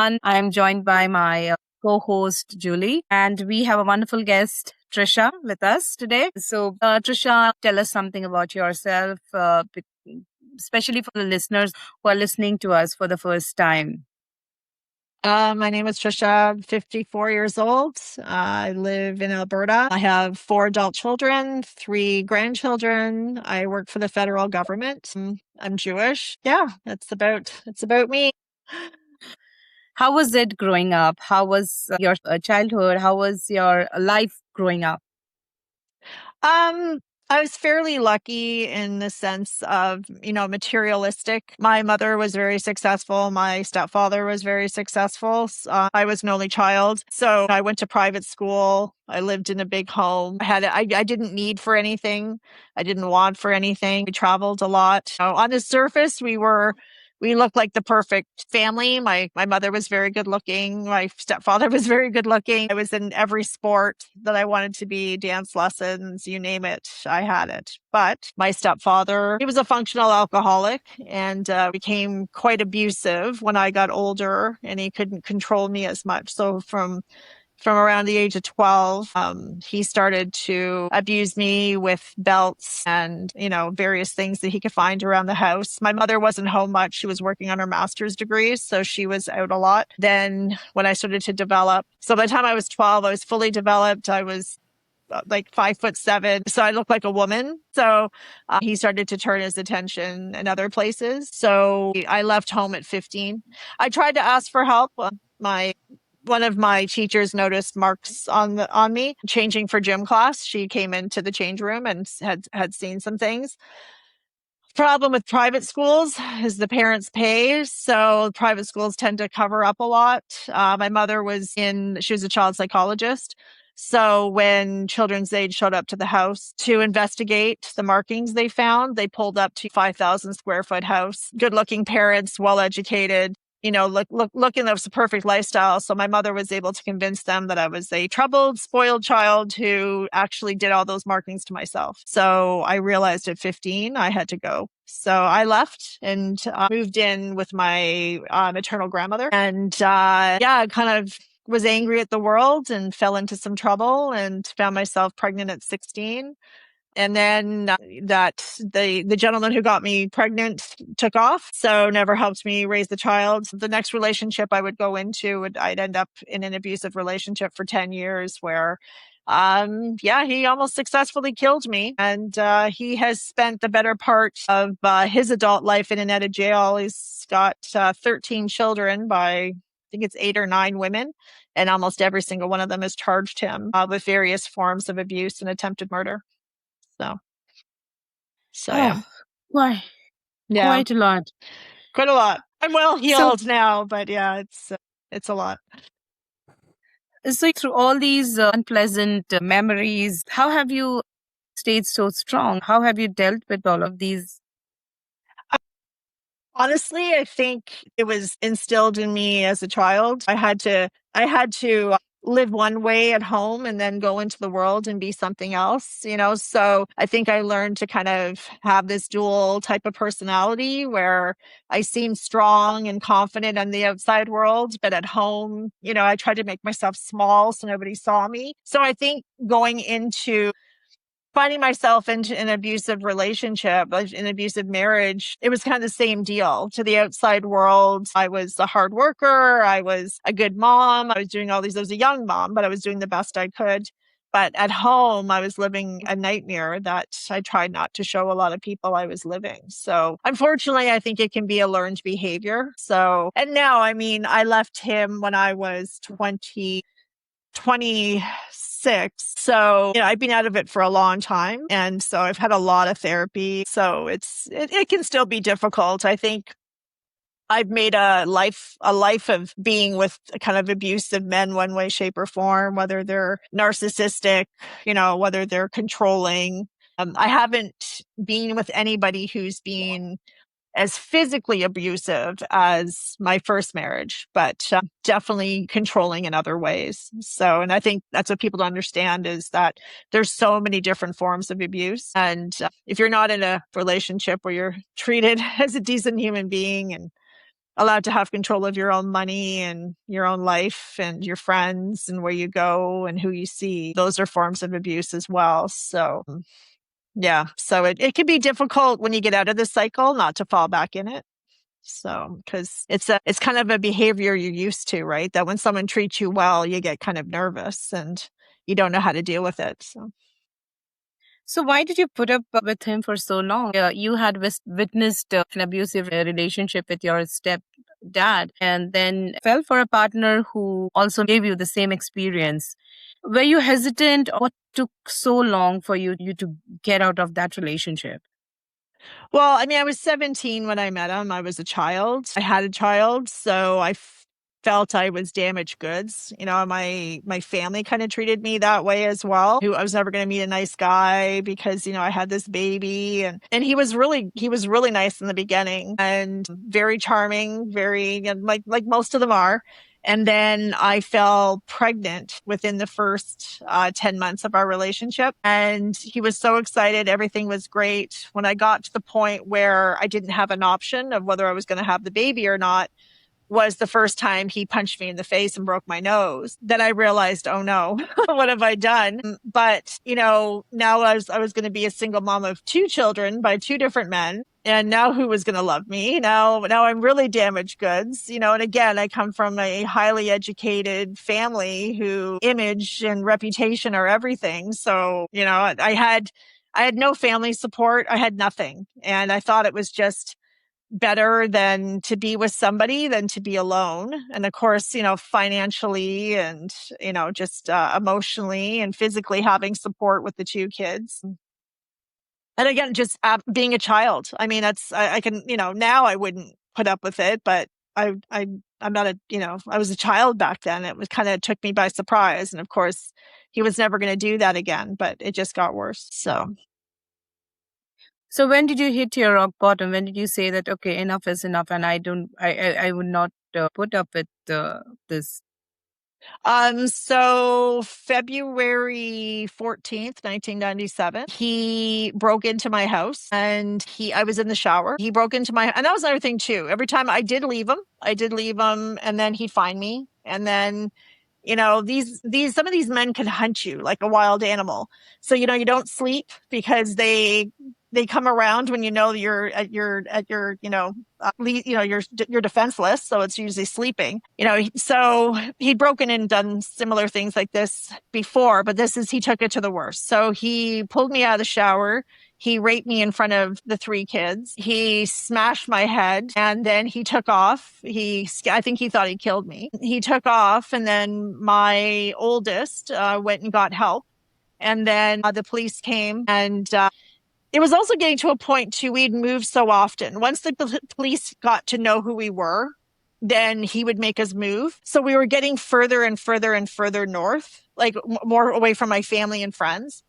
everyone. I'm joined by my co host, Julie, and we have a wonderful guest, Tricia, with us today. So, Tricia, tell us something about yourself, especially for the listeners who are listening to us for the first time. My name is Tricia. I'm 54 years old. I live in Alberta. I have 4 adult children, 3 grandchildren. I work for the federal government. I'm Jewish. Yeah, it's about me. How was it growing up? How was your childhood? How was your life growing up? Um, I was fairly lucky in the sense of, materialistic. My mother was very successful. My stepfather was very successful. I was an only child. So I went to private school. I lived in a big home. I didn't need for anything. I didn't want for anything. We traveled a lot. On the surface, we looked like the perfect family. My mother was very good looking. My stepfather was very good looking. I was in every sport that I wanted to be, dance lessons, you name it. I had it. But my stepfather, he was a functional alcoholic and became quite abusive when I got older, and he couldn't control me as much. So from around the age of 12, he started to abuse me with belts and, various things that he could find around the house. My mother wasn't home much. She was working on her master's degree, so she was out a lot. Then when I started to develop, so by the time I was 12, I was fully developed. I was like 5'7", so I looked like a woman. So he started to turn his attention in other places. So I left home at 15. I tried to ask for help. One of my teachers noticed marks on me changing for gym class. She came into the change room and had seen some things. Problem with private schools is the parents pay, so private schools tend to cover up a lot. My mother she was a child psychologist. So when Children's Aid showed up to the house to investigate the markings they found, they pulled up to 5,000 square foot house, good looking parents, well educated, looking of the perfect lifestyle. So my mother was able to convince them that I was a troubled, spoiled child who actually did all those markings to myself. So I realized at 15 I had to go. So I left and moved in with my maternal grandmother. And I kind of was angry at the world and fell into some trouble and found myself pregnant at 16. And then the gentleman who got me pregnant took off, so never helped me raise the child. The next relationship I would go into, I'd end up in an abusive relationship for 10 years where, he almost successfully killed me. And he has spent the better part of his adult life in and out of jail. He's got 13 children by, I think it's 8 or 9 women, and almost every single one of them has charged him with various forms of abuse and attempted murder. Yeah. Why? Yeah, Quite a lot. quite a lot. I'm well So, healed now, but yeah, it's a lot. so through all these unpleasant memories, how have you stayed so strong? How have you dealt with all of these? Honestly, I think it was instilled in me as a child. I had to live one way at home and then go into the world and be something else. So I think I learned to kind of have this dual type of personality where I seem strong and confident in the outside world, but at home, I tried to make myself small so nobody saw me. So I think going into finding myself into an abusive relationship, an abusive marriage, it was kind of the same deal. To the outside world, I was a hard worker. I was a good mom. I was doing all these. I was a young mom, but I was doing the best I could. But at home, I was living a nightmare that I tried not to show a lot of people I was living. So unfortunately, I think it can be a learned behavior. So, and now, I left him when I was 26. So, I've been out of it for a long time. And so I've had a lot of therapy. So it can still be difficult. I think I've made a life of being with kind of abusive men one way, shape or form, whether they're narcissistic, whether they're controlling. I haven't been with anybody who's been as physically abusive as my first marriage, but definitely controlling in other ways. So, and I think that's what people don't understand is that there's so many different forms of abuse. And if you're not in a relationship where you're treated as a decent human being and allowed to have control of your own money and your own life and your friends and where you go and who you see. Those are forms of abuse as well. So, yeah. So it can be difficult when you get out of the cycle not to fall back in it. So, because it's kind of a behavior you're used to, right? That when someone treats you well, you get kind of nervous and you don't know how to deal with it. So. So why did you put up with him for so long? You had witnessed an abusive relationship with your stepdad and then fell for a partner who also gave you the same experience. Were you hesitant? What took so long for you to get out of that relationship? Well, I mean, I was 17 when I met him. I was a child. I had a child, so felt I was damaged goods. My family kind of treated me that way as well. Who I was never going to meet a nice guy because, I had this baby and he was really nice in the beginning and very charming, very like most of them are. And then I fell pregnant within the first 10 months of our relationship. And he was so excited. Everything was great. When I got to the point where I didn't have an option of whether I was going to have the baby or not, was the first time he punched me in the face and broke my nose. Then I realized, oh no, what have I done? But, now I was going to be a single mom of two children by two different men. And now who was going to love me? Now I'm really damaged goods, and again, I come from a highly educated family who image and reputation are everything. So, I had no family support. I had nothing. And I thought it was just better than to be with somebody than to be alone. And of course, financially and, just emotionally and physically having support with the two kids. And again, just being a child. I mean, I can, now I wouldn't put up with it, but I'm not I was a child back then. It was kind of took me by surprise. And of course, he was never going to do that again, but it just got worse. So. So when did you hit your rock bottom? When did you say that okay, enough is enough, and I would not put up with this? So February 14th, 1997, he broke into my house and I was in the shower. He broke into and that was another thing too. Every time I did leave him and then he'd find me. And then, some of these men can hunt you like a wild animal. So, you don't sleep because they come around when you're you're defenseless, so it's usually sleeping. So he'd broken in and done similar things like this before, but he took it to the worst. So he pulled me out of the shower. He raped me in front of the three kids. He smashed my head and then he took off. I think he thought he killed me. He took off and then my oldest went and got help. And then the police came and it was also getting to a point too, we'd moved so often. Once the police got to know who we were, then he would make us move. So we were getting further and further and further north, like more away from my family and friends.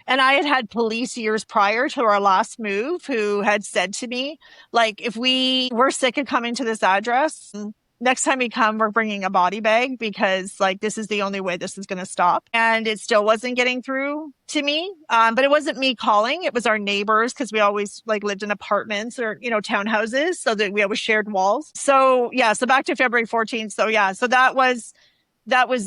And I had police years prior to our last move who had said to me, like, if we're sick of coming to this address, next time we come, we're bringing a body bag because like, this is the only way this is going to stop. And it still wasn't getting through to me. But it wasn't me calling. It was our neighbors because we always like lived in apartments or, townhouses so that we always shared walls. So yeah. So back to February 14th. So yeah. So that was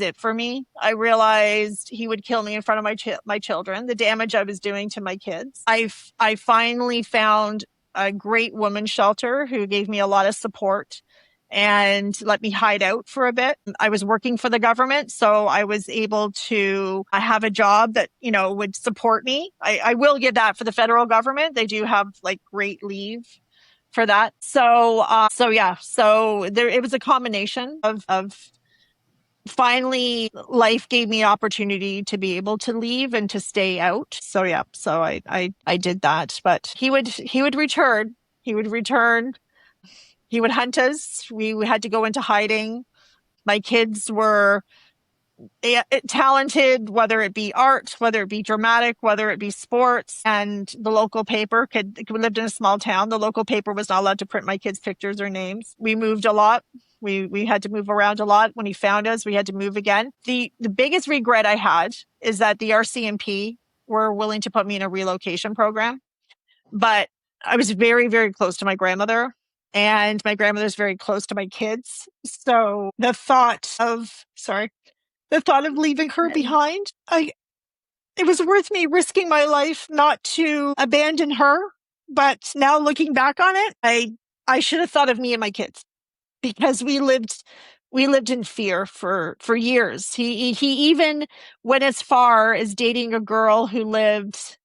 it for me. I realized he would kill me in front of my children, the damage I was doing to my kids. I finally found a great women's shelter who gave me a lot of support and let me hide out for a bit. I was working for the government, so I was able to have a job that, would support me. I will give that for the federal government. They do have like great leave for that. So yeah, so it was a combination of finally life gave me opportunity to be able to leave and to stay out. So yeah, so I did that, but he would return. He would return. He would hunt us. We had to go into hiding. My kids were talented, whether it be art, whether it be dramatic, whether it be sports. And the local paper we lived in a small town. The local paper was not allowed to print my kids' pictures or names. We moved a lot. We had to move around a lot. When he found us, we had to move again. The biggest regret I had is that the RCMP were willing to put me in a relocation program. But I was very, very close to my grandmother. and my grandmother's very close to my kids. So the thought of leaving her behind, it was worth me risking my life not to abandon her. But now looking back on it, I should have thought of me and my kids, because we lived in fear for years. He even went as far as dating a girl who lived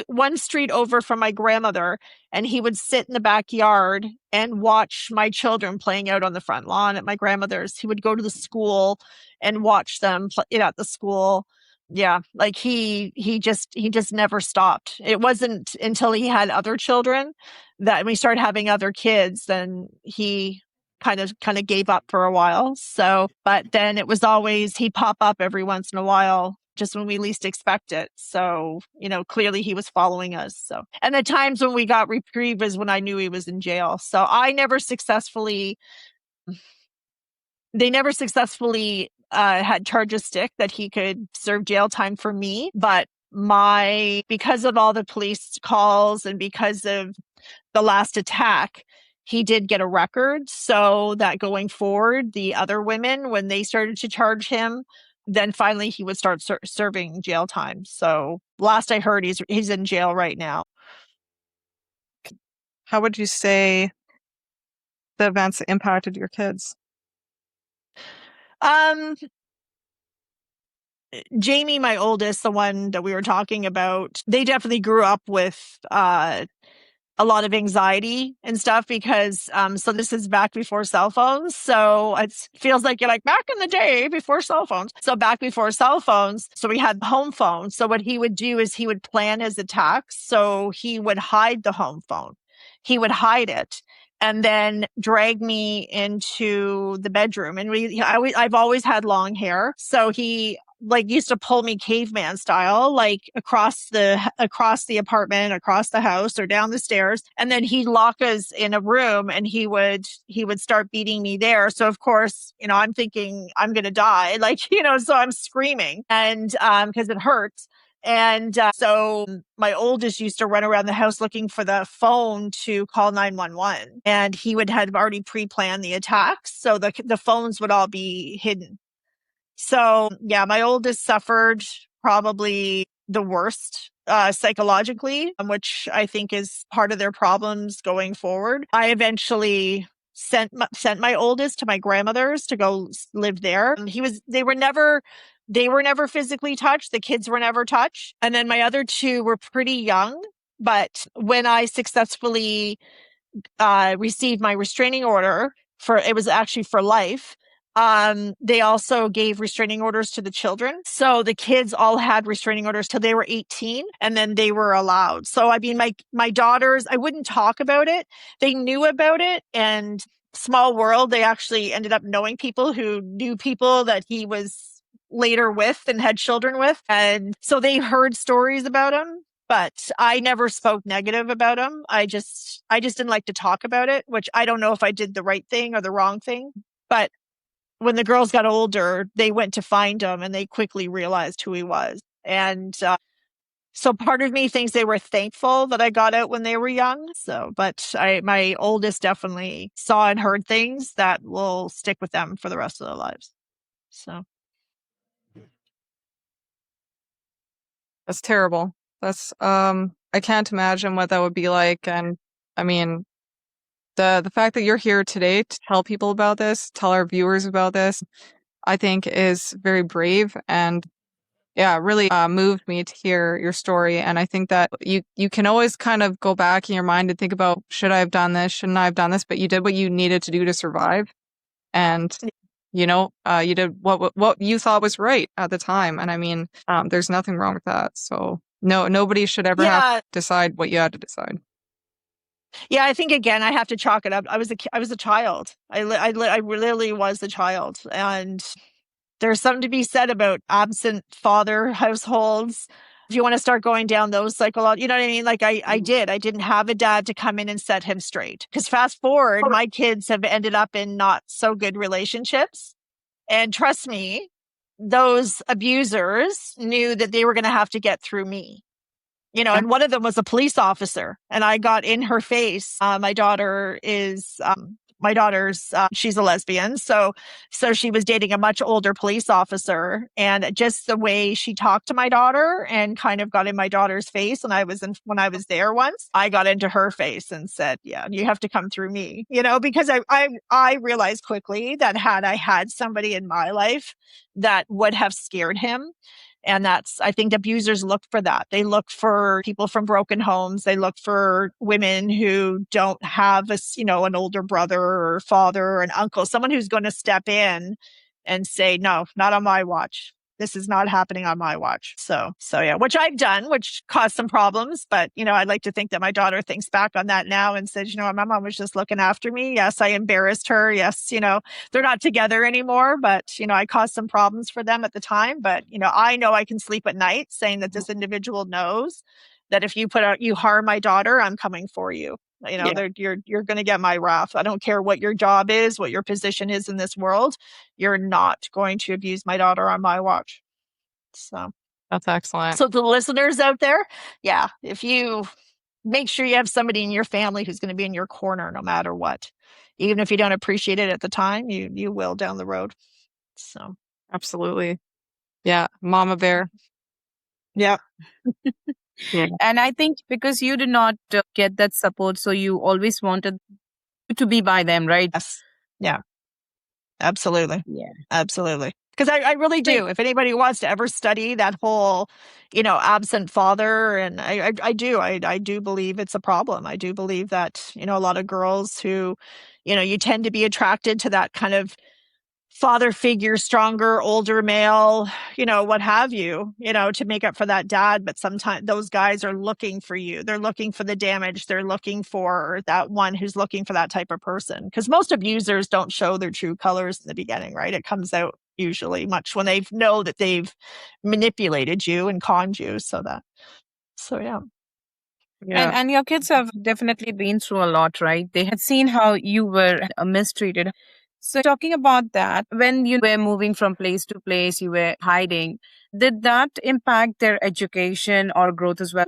one street over from my grandmother, and he would sit in the backyard and watch my children playing out on the front lawn at my grandmother's. He would go to the school and watch them play at the school. Yeah, like he just never stopped. It wasn't until he had other children that we started having other kids, then he kind of gave up for a while. So, but then it was always he'd pop up every once in a while, just when we least expect it. So, clearly he was following us. So, and the times when we got reprieve is when I knew he was in jail. So they never successfully had charges stick that he could serve jail time for me. But because of all the police calls and because of the last attack, he did get a record, so that going forward, the other women, when they started to charge him, then finally he would start serving jail time. So last I heard, he's in jail right now. How would you say the events impacted your kids? Jamie, my oldest, the one that we were talking about, they definitely grew up with a lot of anxiety and stuff because so this is back before cell phones. So it feels like you're like back in the day before cell phones. So back before cell phones, so we had home phones. So what he would do is he would plan his attacks. So he would hide the home phone. He would hide it and then drag me into the bedroom. And I've always had long hair. So he used to pull me caveman style, like across the apartment, across the house or down the stairs. And then he'd lock us in a room and he would start beating me there. So of course, I'm thinking I'm going to die, so I'm screaming and, cause it hurts. And so my oldest used to run around the house looking for the phone to call 911, and he would have already pre-planned the attacks. So the phones would all be hidden. So yeah, my oldest suffered probably the worst psychologically, which I think is part of their problems going forward. I eventually sent my oldest to my grandmother's to go live there. They were never physically touched. The kids were never touched. And then my other two were pretty young. But when I successfully received my restraining order it was actually for life. They also gave restraining orders to the children. So the kids all had restraining orders till they were 18 and then they were allowed. So I mean, my daughters, I wouldn't talk about it. They knew about it, and small world, they actually ended up knowing people who knew people that he was later with and had children with. And so they heard stories about him. But I never spoke negative about him. I just didn't like to talk about it, which I don't know if I did the right thing or the wrong thing. But when the girls got older, they went to find him and they quickly realized who he was. And so part of me thinks they were thankful that I got out when they were young. So, but my oldest definitely saw and heard things that will stick with them for the rest of their lives. So. That's terrible. That's I can't imagine what that would be like. And I mean, the fact that you're here today to tell people about this, tell our viewers about this, I think is very brave, and yeah, really moved me to hear your story. And I think that you can always kind of go back in your mind and think about, should I have done this? Shouldn't I have done this? But you did what you needed to do to survive. And you did what you thought was right at the time. And I mean, there's nothing wrong with that. So nobody should ever have to decide what you had to decide. Yeah, I think again, I have to chalk it up. I was a child. I literally was a child, and there's something to be said about absent father households. If you want to start going down those psychological, you know what I mean? Like I didn't have a dad to come in and set him straight. Because fast forward, my kids have ended up in not so good relationships. And trust me, those abusers knew that they were going to have to get through me. and one of them was a police officer, and I got in her face. My daughter is, she's a lesbian. So she was dating a much older police officer, and just the way she talked to my daughter and kind of got in my daughter's face. And when I was there once, I got into her face and said, yeah, you have to come through me, because I realized quickly that had I had somebody in my life that would have scared him. And I think abusers look for that. They look for people from broken homes. They look for women who don't have an older brother or father or an uncle, someone who's going to step in and say, no, not on my watch. This is not happening on my watch. So yeah, which I've done, which caused some problems. But, I'd like to think that my daughter thinks back on that now and says, my mom was just looking after me. Yes, I embarrassed her. Yes, they're not together anymore, but, I caused some problems for them at the time. But, I know I can sleep at night saying that this individual knows that if you harm my daughter, I'm coming for you. You're going to get my wrath. I don't care what your job is, what your position is in this world. You're not going to abuse my daughter on my watch. So that's excellent. So the listeners out there, yeah, if you make sure you have somebody in your family who's going to be in your corner no matter what, even if you don't appreciate it at the time, you will down the road. So absolutely. Yeah. Mama bear. Yeah. Yeah. And I think because you did not get that support, so you always wanted to be by them, right? Yes. Yeah. Absolutely. Yeah. Absolutely. Because I really do. If anybody wants to ever study that whole, absent father, and I do believe it's a problem. I do believe that, a lot of girls who, you tend to be attracted to that kind of father figure, stronger, older male, what have you, to make up for that dad. But sometimes those guys are looking for you. They're looking for the damage. They're looking for that one who's looking for that type of person. Because most abusers don't show their true colors in the beginning, right? It comes out usually much when they know that they've manipulated you and conned you. So yeah. Yeah. And your kids have definitely been through a lot, right? They had seen how you were mistreated. So talking about that, when you were moving from place to place, you were hiding, did that impact their education or growth as well?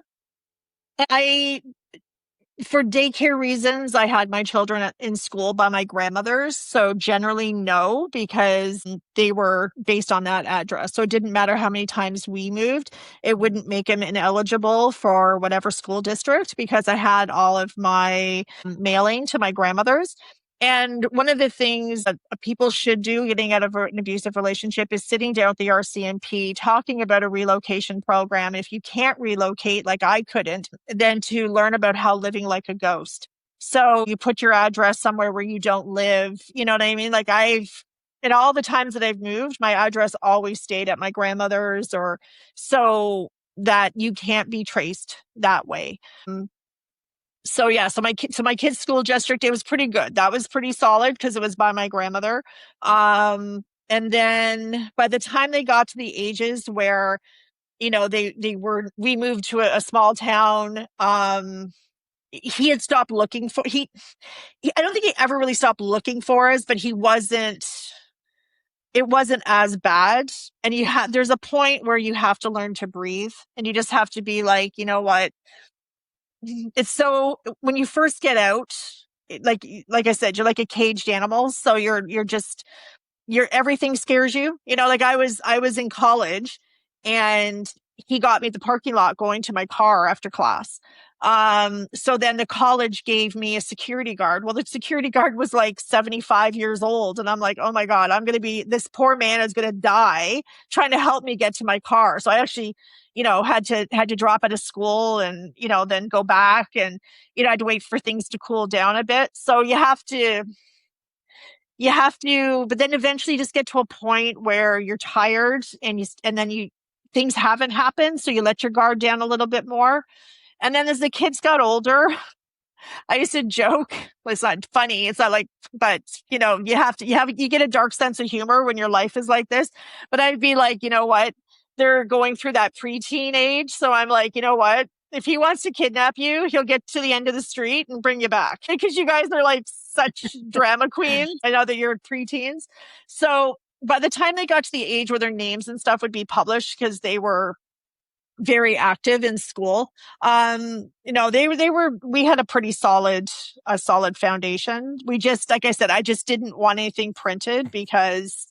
For daycare reasons, I had my children in school by my grandmother's. So generally, no, because they were based on that address. So it didn't matter how many times we moved. It wouldn't make them ineligible for whatever school district because I had all of my mailing to my grandmother's. And one of the things that people should do getting out of an abusive relationship is sitting down with the RCMP, talking about a relocation program. If you can't relocate, like I couldn't, then to learn about how living like a ghost. So you put your address somewhere where you don't live. You know what I mean? Like in all the times that I've moved, my address always stayed at my grandmother's or so that you can't be traced that way. So yeah, so my kids' school district, it was pretty good. That was pretty solid because it was by my grandmother. And then by the time they got to the ages where, we moved to a small town. He had stopped looking for I don't think he ever really stopped looking for us, but it wasn't as bad. And there's a point where you have to learn to breathe and you just have to be like, you know what? It's so when you first get out, like I said, you're like a caged animal. So you're everything scares you. Like I was in college and he got me at the parking lot going to my car after class. So then the college gave me a security guard. Well, the security guard was like 75 years old. And I'm like, oh my God, this poor man is going to die trying to help me get to my car. So I actually, had to drop out of school and, then go back and, I had to wait for things to cool down a bit. So you have to, but then eventually just get to a point where you're tired and then things haven't happened. So you let your guard down a little bit more. And then as the kids got older, I used to joke, well, it's not funny. It's not like, but you get a dark sense of humor when your life is like this. But I'd be like, you know what? They're going through that preteen age. So I'm like, you know what? If he wants to kidnap you, he'll get to the end of the street and bring you back because you guys are like such drama queens. I know that you're preteens. So by the time they got to the age where their names and stuff would be published because they were very active in school. We had a pretty solid foundation. We just, like I said, I just didn't want anything printed because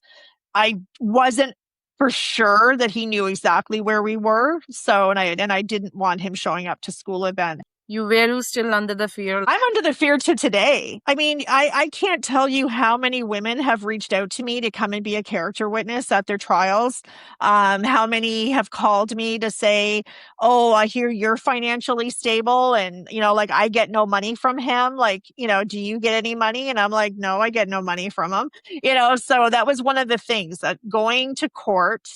I wasn't for sure that he knew exactly where we were. So, and I didn't want him showing up to school events. You were still under the fear? I'm under the fear to today. I mean, I can't tell you how many women have reached out to me to come and be a character witness at their trials. How many have called me to say, oh, I hear you're financially stable and, like I get no money from him. Like, do you get any money? And I'm like, no, I get no money from him. So that was one of the things that going to court,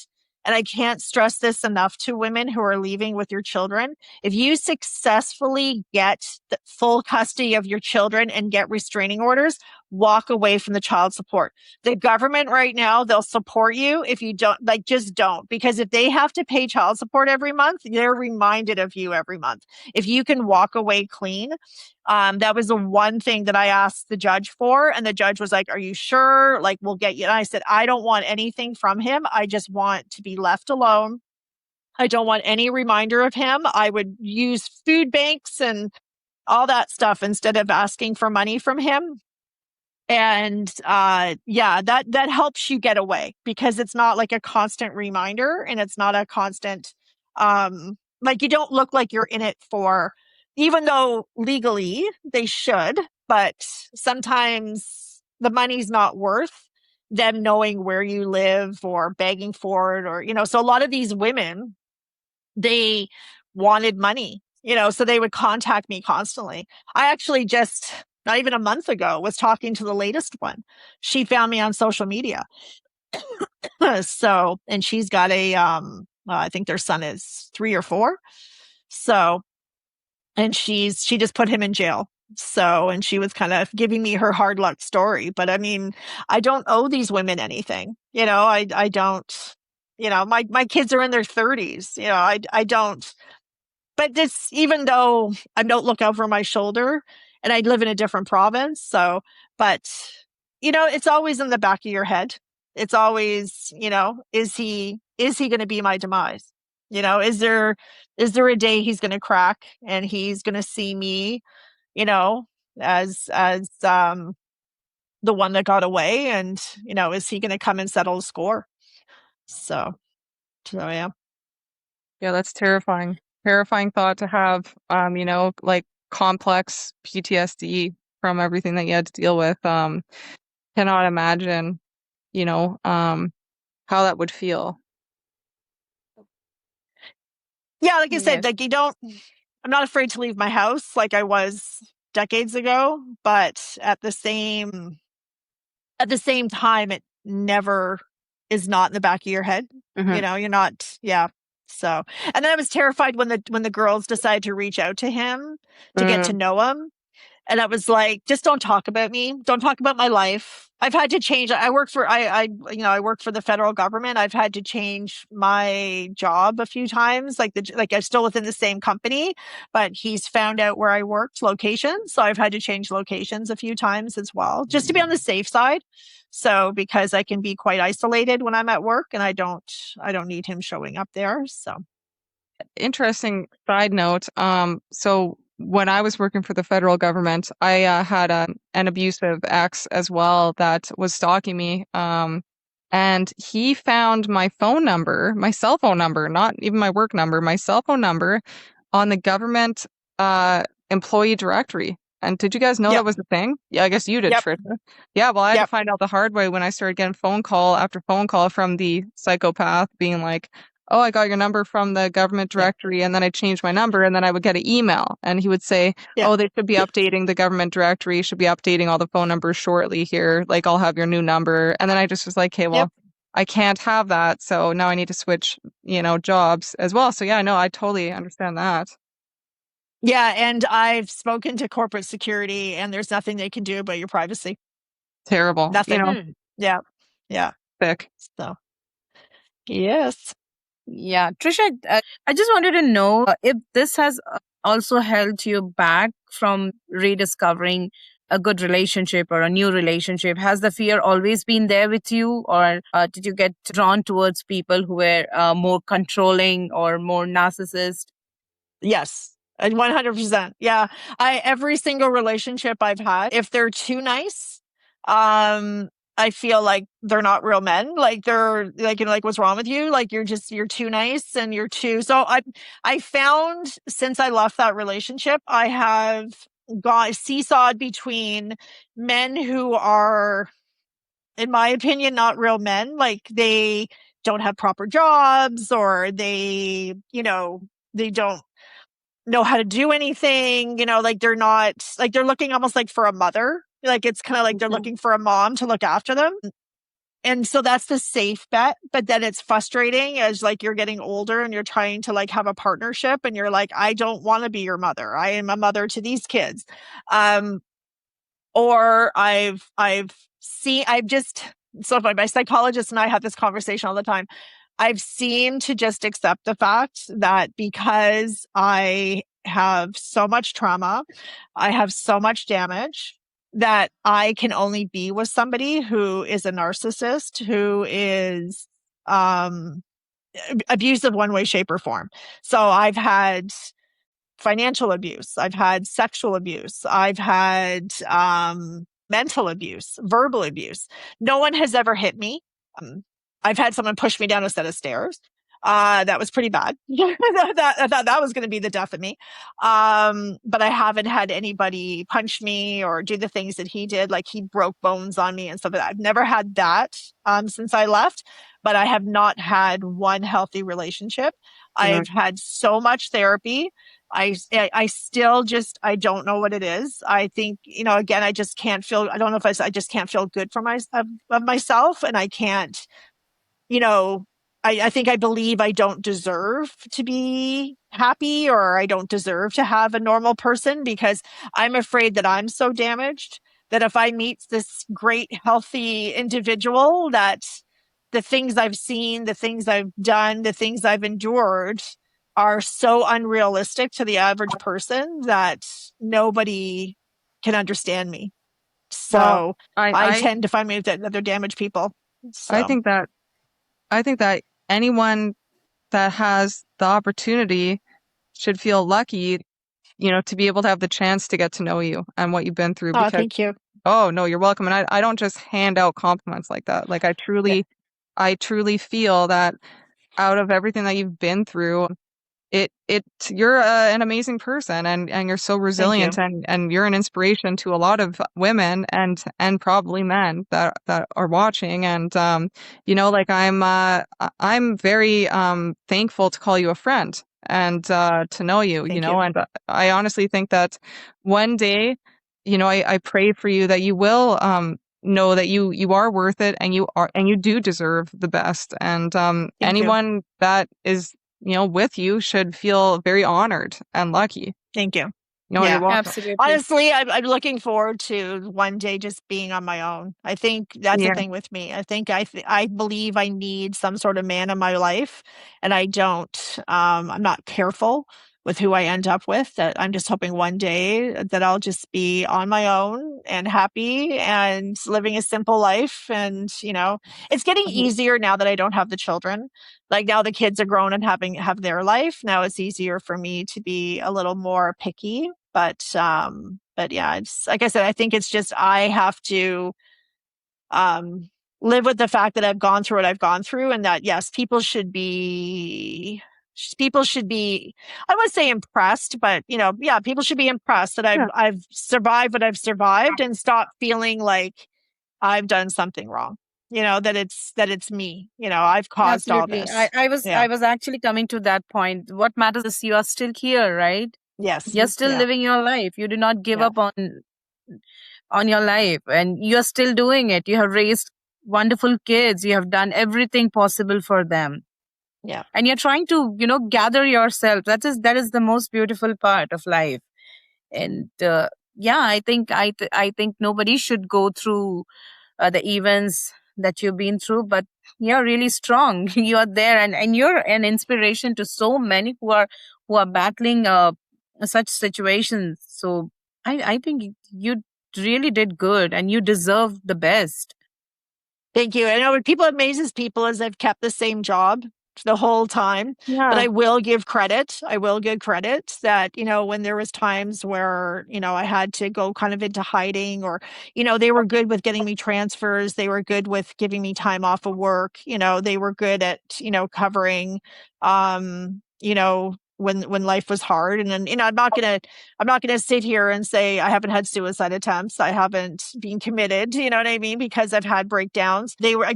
and I can't stress this enough to women who are leaving with your children. If you successfully get the full custody of your children and get restraining orders, walk away from the child support. The government right now, they'll support you if you don't, just don't. Because if they have to pay child support every month, they're reminded of you every month. If you can walk away clean, that was the one thing that I asked the judge for. And the judge was like, are you sure? Like, we'll get you. And I said, I don't want anything from him. I just want to be left alone. I don't want any reminder of him. I would use food banks and all that stuff instead of asking for money from him. And that helps you get away because it's not like a constant reminder and it's not a constant, you don't look like you're in it for, even though legally they should, but sometimes the money's not worth them knowing where you live or begging for it or, so a lot of these women, they wanted money, so they would contact me constantly. I actually just, not even a month ago, was talking to the latest one. She found me on social media. So, and she's got I think their son is 3 or 4. So, and she just put him in jail. So, and she was kind of giving me her hard luck story. But I mean, I don't owe these women anything. I don't, my kids are in their 30s. I don't. But this, even though I don't look over my shoulder and I live in a different province. So, but, it's always in the back of your head. It's always, is he going to be my demise? Is there a day he's going to crack and he's going to see me, as the one that got away? And, is he going to come and settle the score? So yeah. Yeah, that's terrifying. Terrifying thought to have, like complex PTSD from everything that you had to deal with. Cannot imagine, how that would feel. Yeah, like I said, like I'm not afraid to leave my house like I was decades ago, but at the same time, it never is not in the back of your head. Mm-hmm. You're not, yeah. So, and then I was terrified when the girls decided to reach out to him to get to know him. And I was like, just don't talk about me. Don't talk about my life. I've had to change. I work for, I work for the federal government. I've had to change my job a few times. Like I'm still within the same company, but he's found out where I worked locations. So I've had to change locations a few times as well, just to be on the safe side. So, because I can be quite isolated when I'm at work and I don't need him showing up there. So. Interesting side note. So when I was working for the federal government, I had an abusive ex as well that was stalking me. And he found my phone number, my cell phone number, not even my work number, my cell phone number on the government employee directory. And did you guys know that was a thing? Yeah, I guess you did, Tricia. Yeah, well, I had to find out the hard way when I started getting phone call after phone call from the psychopath being like, oh, I got your number from the government directory, and then I changed my number, and then I would get an email, and he would say, oh, they should be updating the government directory, should be updating all the phone numbers shortly here, like I'll have your new number. And then I just was like, okay, well, I can't have that, so now I need to switch, jobs as well. So yeah, no, I totally understand that. Yeah, and I've spoken to corporate security, and there's nothing they can do about your privacy. Terrible. Nothing. Yeah. Sick. So, yes. Yeah, Tricia, I just wanted to know if this has also held you back from rediscovering a good relationship or a new relationship, has the fear always been there with you, or did you get drawn towards people who were more controlling or more narcissist? Yes. 100%. Yeah. Every single relationship I've had, if they're too nice, I feel like they're not real men. Like they're like, like, what's wrong with you? Like you're too nice and you're too. So I found since I left that relationship, I have got seesawed between men who are, in my opinion, not real men. Like they don't have proper jobs, or they don't know how to do anything, like they're not, like they're looking almost like for a mother. Like it's kind of like they're looking for a mom to look after them. And so that's the safe bet. But then it's frustrating as like you're getting older and you're trying to like have a partnership and you're like, I don't want to be your mother. I am a mother to these kids. Or so my psychologist and I have this conversation all the time. I've seemed to just accept the fact that because I have so much trauma, I have so much damage, that I can only be with somebody who is a narcissist, who is abusive one way, shape, or form. So I've had financial abuse, I've had sexual abuse, I've had mental abuse, verbal abuse. No one has ever hit me. I've had someone push me down a set of stairs. That was pretty bad. I thought that was going to be the death of me. But I haven't had anybody punch me or do the things that he did. Like he broke bones on me and stuff like that. I've never had that since I left, but I have not had one healthy relationship. I've had so much therapy. I still just, I don't know what it is. I think, again, I just can't feel, I don't know if I just can't feel good for of myself. And I can't, I think I believe I don't deserve to be happy, or I don't deserve to have a normal person, because I'm afraid that I'm so damaged that if I meet this great, healthy individual, that the things I've seen, the things I've done, the things I've endured are so unrealistic to the average person that nobody can understand me. Well, So I I tend to find me that they're damaged people. I So think that anyone that has the opportunity should feel lucky, to be able to have the chance to get to know you and what you've been through, because, thank you. oh no, you're welcome. And I don't just hand out compliments like that. Like Yeah, I truly feel that out of everything that you've been through, you're an amazing person, and you're so thank you. resilient, and you're an inspiration to a lot of women and probably men that are watching. And like I'm very thankful to call you a friend and to know you, Thank you. and I honestly think that one day, I pray for you that you will know that you are worth it, and you do deserve the best. And Thank you. anyone that is with you should feel very honored and lucky. Thank you. You're Yeah. welcome. Absolutely. Honestly, I'm looking forward to one day just being on my own. I think that's the Yeah. thing with me. I think I believe I need some sort of man in my life, and I don't. I'm not careful with who I end up with. That I'm just hoping one day that I'll just be on my own and happy and living a simple life. And it's getting easier now that I don't have the children. Like now the kids are grown and have their life. Now it's easier for me to be a little more picky. But yeah, it's like I said, I think it's just I have to live with the fact that I've gone through what I've gone through, and that yes, people should be, I would say impressed, but yeah, people should be impressed that Yeah. I've survived what I've survived, and stop feeling like I've done something wrong. That it's me. I've caused all Absolutely. this. Yeah. I was actually coming to that point. What matters is you are still here, right? Yes. You're still Yeah. living your life. You do not give Yeah. up on your life, and you're still doing it. You have raised wonderful kids. You have done everything possible for them. Yeah. And you're trying to, gather yourself. That is the most beautiful part of life. And yeah, I think nobody should go through the events that you've been through, but you're really strong. You are there, and you're an inspiration to so many who are battling such situations. So I think you really did good and you deserve the best. Thank you. I know what people amazes people is I've kept the same job the whole time, but Yeah. I will give credit. I will give credit that, when there was times where, I had to go kind of into hiding or, they were good with getting me transfers. They were good with giving me time off of work. They were good at, covering, when life was hard. And then, I'm not gonna sit here and say I haven't had suicide attempts. I haven't been committed, you know what I mean? Because I've had breakdowns. They were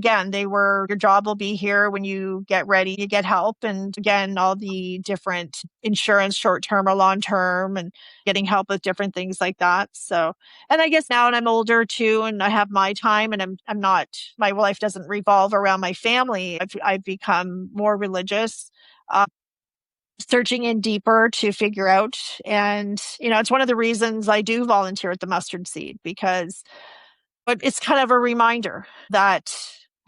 your job will be here when you get ready, you get help. And again, all the different insurance, short term or long term, and getting help with different things like that. So, and I guess now and I'm older too, and I have my time and I'm not, my life doesn't revolve around my family. I've become more religious. Searching in deeper to figure out. And, it's one of the reasons I do volunteer at the Mustard Seed but it's kind of a reminder that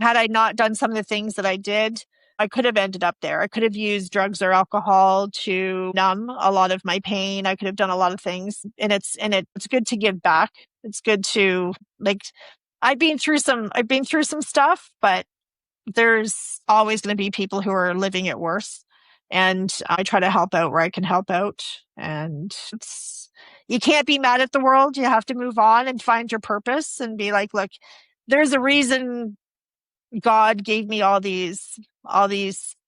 had I not done some of the things that I did, I could have ended up there. I could have used drugs or alcohol to numb a lot of my pain. I could have done a lot of things. And it's good to give back. It's good to like I've been through some stuff, but there's always going to be people who are living it worse. And I try to help out where I can help out. And you can't be mad at the world. You have to move on and find your purpose and be like, look, there's a reason God gave me all these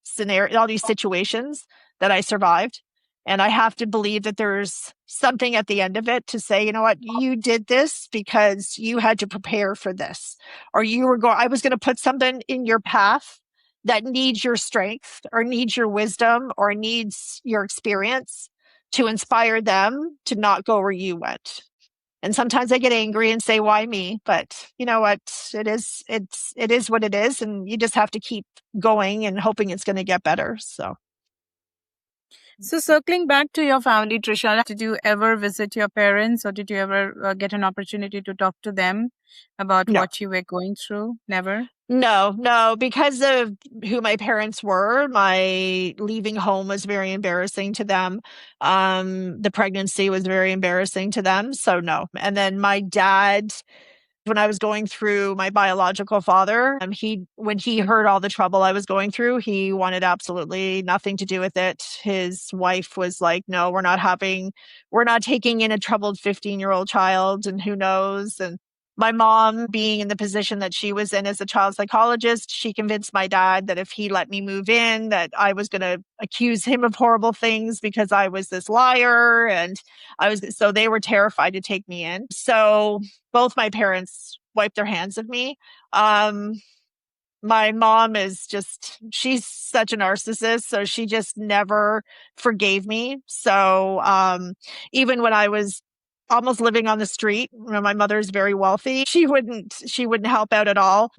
scenarios, all these situations that I survived. And I have to believe that there's something at the end of it to say, you know what, you did this because you had to prepare for this. Or I was going to put something in your path that needs your strength or needs your wisdom or needs your experience to inspire them to not go where you went. And sometimes I get angry and say, why me? But you know what? It is what it is. And you just have to keep going and hoping it's going to get better. So, circling back to your family, Trisha, did you ever visit your parents or did you ever get an opportunity to talk to them about No, what you were going through? Never. no, because of who my parents were, my leaving home was very embarrassing to them. The pregnancy was very embarrassing to them. So no. And then my dad, when I was going through my biological father, when he heard all the trouble I was going through, he wanted absolutely nothing to do with it. His wife was like, no, we're not taking in a troubled 15-year-old child and who knows. And my mom, being in the position that she was in as a child psychologist, she convinced my dad that if he let me move in, that I was going to accuse him of horrible things because I was this liar. And so they were terrified to take me in. So both my parents wiped their hands of me. My mom she's such a narcissist. So she just never forgave me. So, even when I was almost living on the street, my mother's very wealthy. She wouldn't help out at all.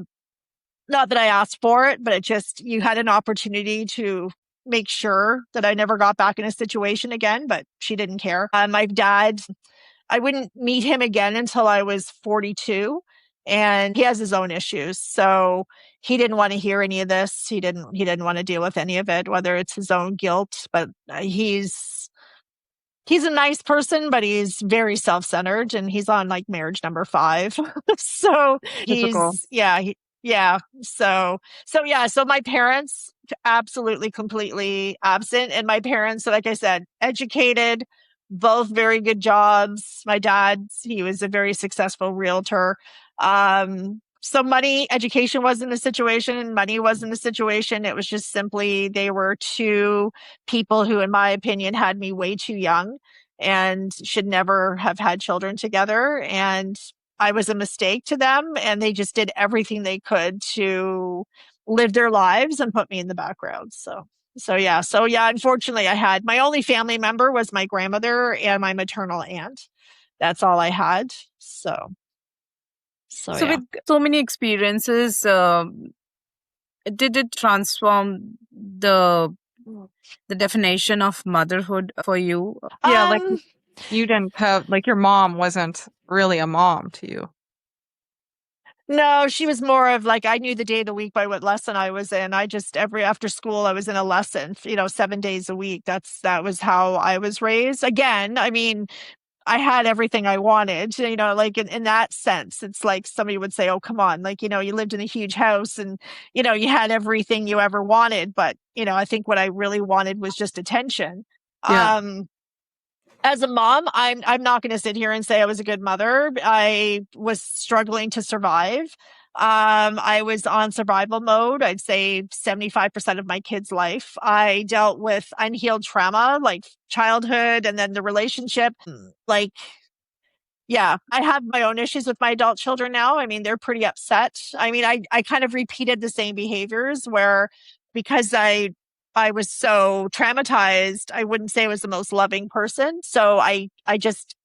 Not that I asked for it, but you had an opportunity to make sure that I never got back in a situation again, but she didn't care. My dad, I wouldn't meet him again until I was 42. And he has his own issues. So he didn't want to hear any of this. He didn't want to deal with any of it, whether it's his own guilt, but he's a nice person, but he's very self-centered and he's on like marriage number 5. So Typical. yeah. So my parents absolutely completely absent. And my parents, like I said, educated, both very good jobs. My dad, he was a very successful realtor. So education wasn't a situation, money wasn't a situation. It was just simply they were two people who, in my opinion, had me way too young and should never have had children together. And I was a mistake to them, and they just did everything they could to live their lives and put me in the background. So yeah, unfortunately I had my only family member was my grandmother and my maternal aunt. That's all I had. So So, yeah. with so many experiences, did it transform the definition of motherhood for you? Yeah, like Um, you didn't have, like your mom wasn't really a mom to you. no, she was more of like I knew the day of the week by what lesson I was in. I just every after school I was in a lesson, 7 days a week. That was how I was raised. Again, I mean, I had everything I wanted, like in that sense. It's like somebody would say, oh, come on, like, you lived in a huge house and, you had everything you ever wanted. But, I think what I really wanted was just attention. Yeah. As a mom, I'm not going to sit here and say I was a good mother. I was struggling to survive. I was on survival mode. I'd say 75% of my kid's life. I dealt with unhealed trauma, like childhood and then the relationship. Like, yeah, I have my own issues with my adult children now. I mean, they're pretty upset. I mean, I kind of repeated the same behaviors where because I was so traumatized, I wouldn't say I was the most loving person. So I just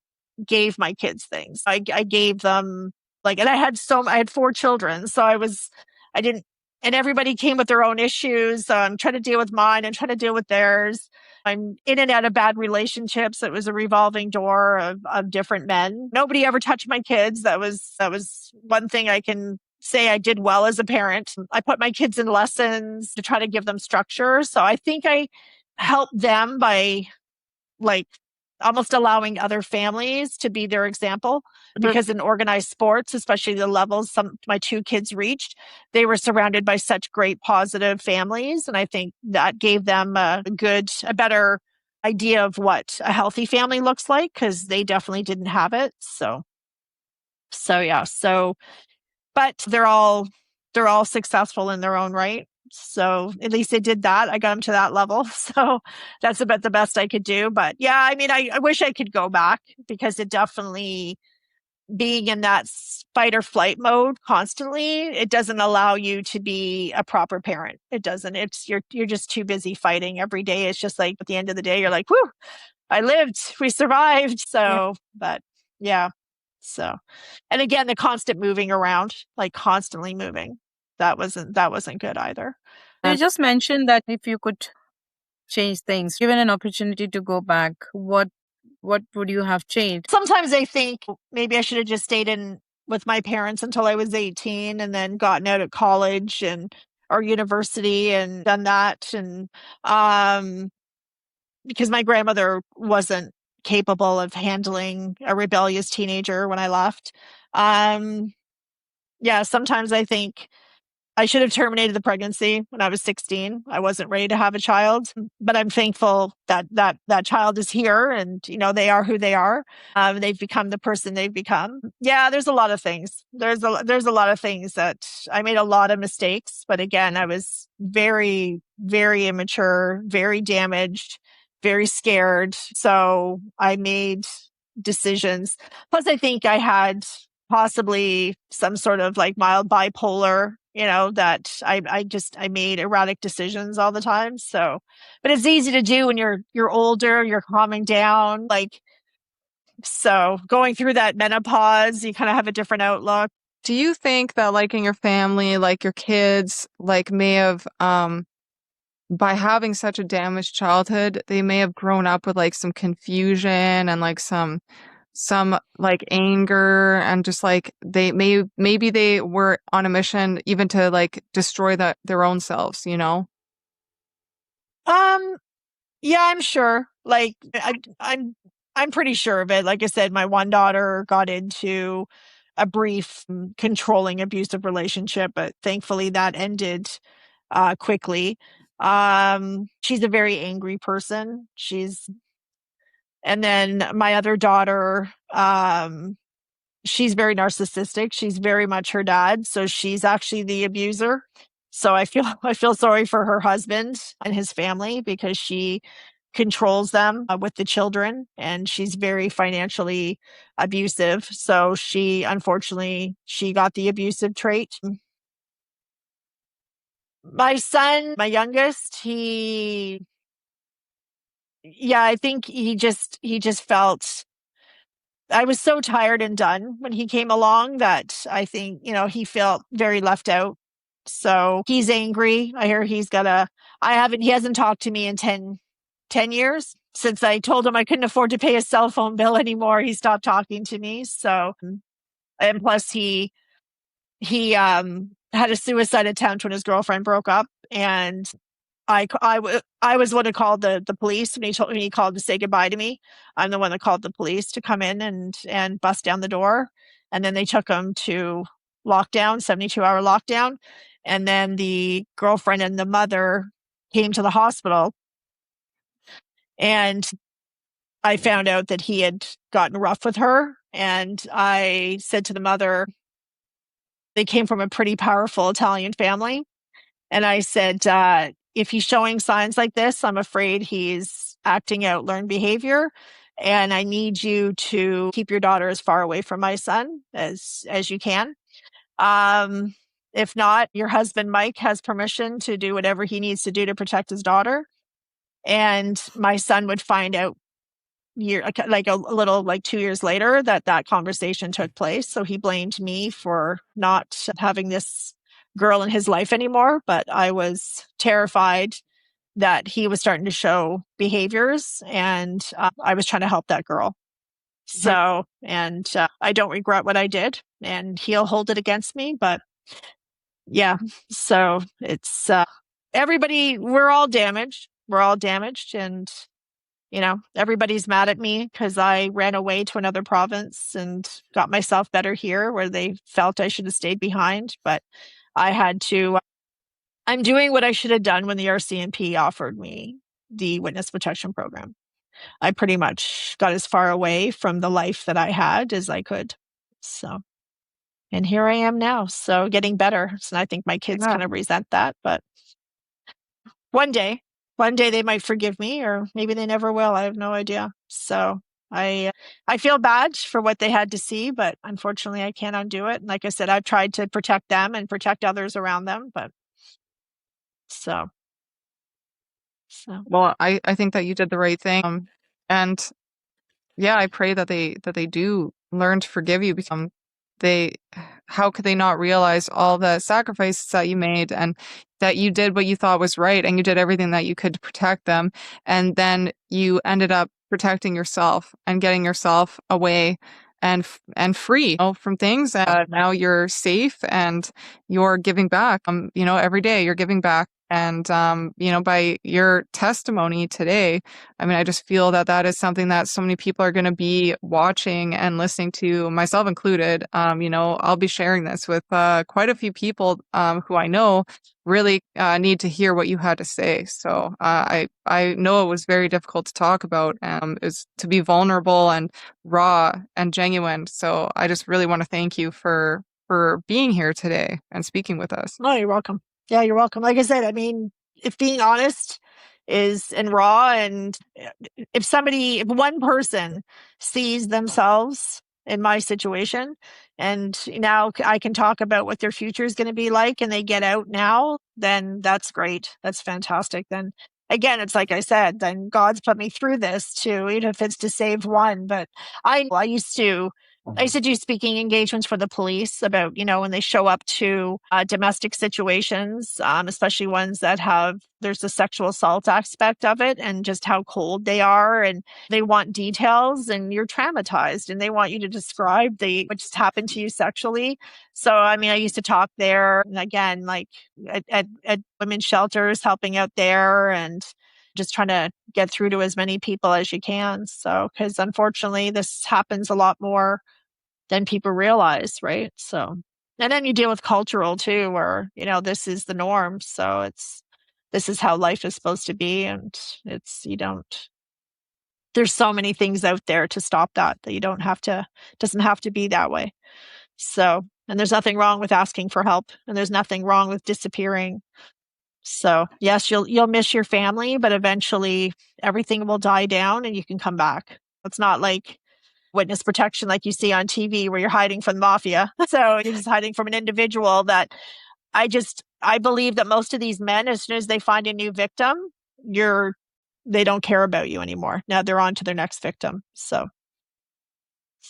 gave my kids things. I gave them like, and I had 4 children. So I didn't, and everybody came with their own issues. So I'm trying to deal with mine and trying to deal with theirs. I'm in and out of bad relationships. It was a revolving door of different men. Nobody ever touched my kids. That was one thing I can say I did well as a parent. I put my kids in lessons to try to give them structure. So I think I helped them by like almost allowing other families to be their example, because in organized sports, especially the levels my 2 kids reached, they were surrounded by such great positive families. And I think that gave them a better idea of what a healthy family looks like, because they definitely didn't have it. So yeah. But they're all successful in their own right. So at least they did that. I got them to that level. So that's about the best I could do. But yeah, I mean, I wish I could go back, because it definitely, being in that fight or flight mode constantly, it doesn't allow you to be a proper parent. It doesn't. You're just too busy fighting every day. It's just like at the end of the day, you're like, whew, I lived, we survived. So, but yeah. So, and again, the constant moving around, like constantly moving, that wasn't good either. You just mentioned that if you could change things, given an opportunity to go back, what would you have changed? Sometimes I think maybe I should have just stayed in with my parents until I was 18 and then gotten out at college or university and done that. And because my grandmother wasn't capable of handling a rebellious teenager when I left. Yeah, sometimes I think I should have terminated the pregnancy when I was 16. I wasn't ready to have a child, but I'm thankful that child is here, and they are who they are. They've become the person they've become. Yeah, there's a lot of things. There's a lot of things that I made a lot of mistakes, but again, I was very, very immature, very damaged, very scared. So I made decisions. Plus, I think I had possibly some sort of like mild bipolar, that I made erratic decisions all the time. So, but it's easy to do when you're older, you're calming down. Like, so going through that menopause, you kind of have a different outlook. Do you think that like in your family, like your kids, like may have, by having such a damaged childhood, they may have grown up with like some confusion and like some like anger, and just like maybe they were on a mission even to like destroy their own selves, Yeah, I'm sure. Like, I'm pretty sure of it. Like I said, my one daughter got into a brief controlling abusive relationship, but thankfully that ended quickly. She's a very angry person. And then my other daughter, she's very narcissistic. She's very much her dad. So she's actually the abuser. So I feel sorry for her husband and his family, because she controls them with the children, and she's very financially abusive. So unfortunately, she got the abusive trait. My son, my youngest, I think he just felt, I was so tired and done when he came along that I think, he felt very left out. So he's angry. I hear he hasn't talked to me in 10 years. Since I told him I couldn't afford to pay a cell phone bill anymore, he stopped talking to me. So, and plus he had a suicide attempt when his girlfriend broke up, and I was the one who called the police when he called to say goodbye to me. I'm the one that called the police to come in and bust down the door. And then they took him to lockdown, 72-hour lockdown. And then the girlfriend and the mother came to the hospital, and I found out that he had gotten rough with her. And I said to the mother, they came from a pretty powerful Italian family. And I said, if he's showing signs like this, I'm afraid he's acting out learned behavior. And I need you to keep your daughter as far away from my son as you can. If not, your husband, Mike, has permission to do whatever he needs to do to protect his daughter. And my son would find out a little 2 years later that conversation took place. So he blamed me for not having this girl in his life anymore. But I was terrified that he was starting to show behaviors, and I was trying to help that girl. So, and I don't regret what I did, and he'll hold it against me. But yeah, so it's everybody, we're all damaged. We're all damaged. And everybody's mad at me because I ran away to another province and got myself better here, where they felt I should have stayed behind. But I had to, I'm doing what I should have done when the RCMP offered me the witness protection program. I pretty much got as far away from the life that I had as I could. So, and here I am now. So getting better. So I think my kids kind of resent that, but one day they might forgive me, or maybe they never will. I have no idea. So I feel bad for what they had to see, but unfortunately I can't undo it. And like I said, I've tried to protect them and protect others around them, but so. Well, I think that you did the right thing. And yeah, I pray that they do learn to forgive you, because how could they not realize all the sacrifices that you made, and that you did what you thought was right, and you did everything that you could to protect them, and then you ended up protecting yourself and getting yourself away and free, from things. And now you're safe, and you're giving back. Every day you're giving back. And, by your testimony today, I mean, I just feel that is something that so many people are going to be watching and listening to, myself included. I'll be sharing this with quite a few people who I know really need to hear what you had to say. So I know it was very difficult to talk about, is to be vulnerable and raw and genuine. So I just really want to thank you for being here today and speaking with us. Oh, you're welcome. Yeah, you're welcome. Like I said, I mean, if being honest is and raw, and if one person sees themselves in my situation, and now I can talk about what their future is going to be like, and they get out now, then that's great. That's fantastic. Then again, it's like I said, then God's put me through this too, even if it's to save one. But I used to do speaking engagements for the police about, when they show up to domestic situations, especially ones that there's the sexual assault aspect of it, and just how cold they are, and they want details, and you're traumatized, and they want you to describe what just happened to you sexually. So, I mean, I used to talk there, and again, like at women's shelters, helping out there, and just trying to get through to as many people as you can. So, because unfortunately, this happens a lot more than people realize, right? So, and then you deal with cultural too, where, this is the norm. So this is how life is supposed to be. And there's so many things out there to stop that doesn't have to be that way. So, and there's nothing wrong with asking for help, and there's nothing wrong with disappearing. So yes, you'll miss your family, but eventually everything will die down and you can come back. It's not like witness protection like you see on TV, where you're hiding from the mafia. So you're just hiding from an individual that I believe that most of these men, as soon as they find a new victim, they don't care about you anymore. Now they're on to their next victim. So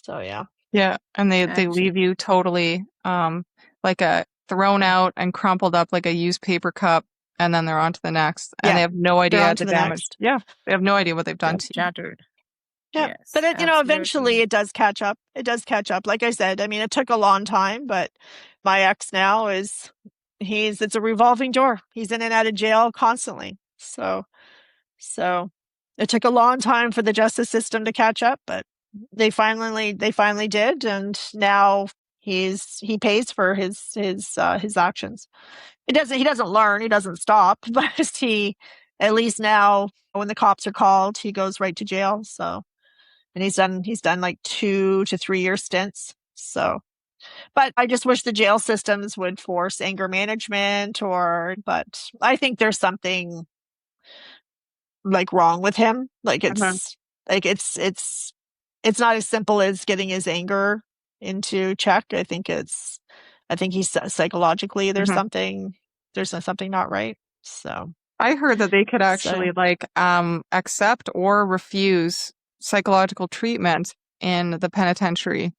yeah. Yeah. And they leave you totally like a thrown out and crumpled up like a used paper cup, and then they're on to the next. And they have no idea the damage. Next. Yeah. They have no idea what they've done to you. Shattered. Yeah, yes, but eventually it does catch up. It does catch up. Like I said, I mean, it took a long time, but my ex now it's a revolving door. He's in and out of jail constantly. So it took a long time for the justice system to catch up, but they finally did, and now he pays for his actions. He doesn't learn, he doesn't stop, but he, at least now when the cops are called, he goes right to jail. So, and he's done like 2 to 3 year stints. So, but I just wish the jail systems would force anger management, but I think there's something like wrong with him. Like it's not as simple as getting his anger into check. I think he's psychologically there's something not right. So I heard that they could actually accept or refuse psychological treatment in the penitentiary.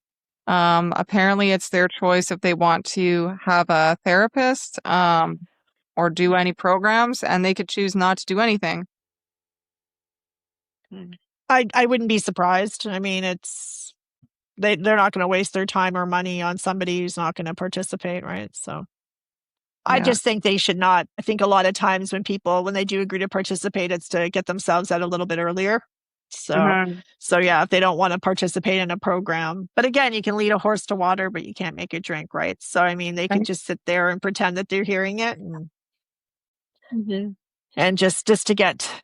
Apparently it's their choice if they want to have a therapist or do any programs, and they could choose not to do anything. I wouldn't be surprised. I mean, they're not going to waste their time or money on somebody who's not going to participate, right? So I just think they should not. I think a lot of times when they do agree to participate, it's to get themselves out a little bit earlier. So yeah, if they don't want to participate in a program, but again, you can lead a horse to water, but you can't make it drink, right? So I mean, they can just sit there and pretend that they're hearing it, and just to get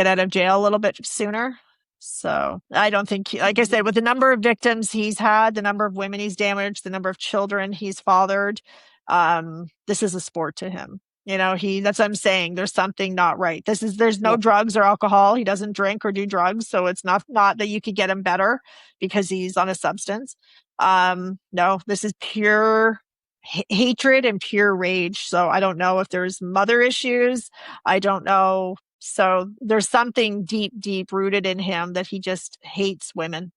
out of jail a little bit sooner. So I don't think, like I said, with the number of victims he's had, the number of women he's damaged, the number of children he's fathered, this is a sport to him. You know, that's what I'm saying. There's something not right. There's no drugs or alcohol. He doesn't drink or do drugs. So it's not that you could get him better because he's on a substance. No, this is pure hatred and pure rage. So I don't know if there's mother issues. I don't know. So there's something deep rooted in him that he just hates women.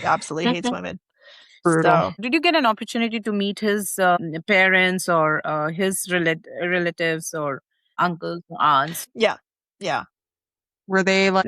He absolutely hates women. Brutal. So, did you get an opportunity to meet his parents or his relatives or uncles, aunts? Yeah. Were they like,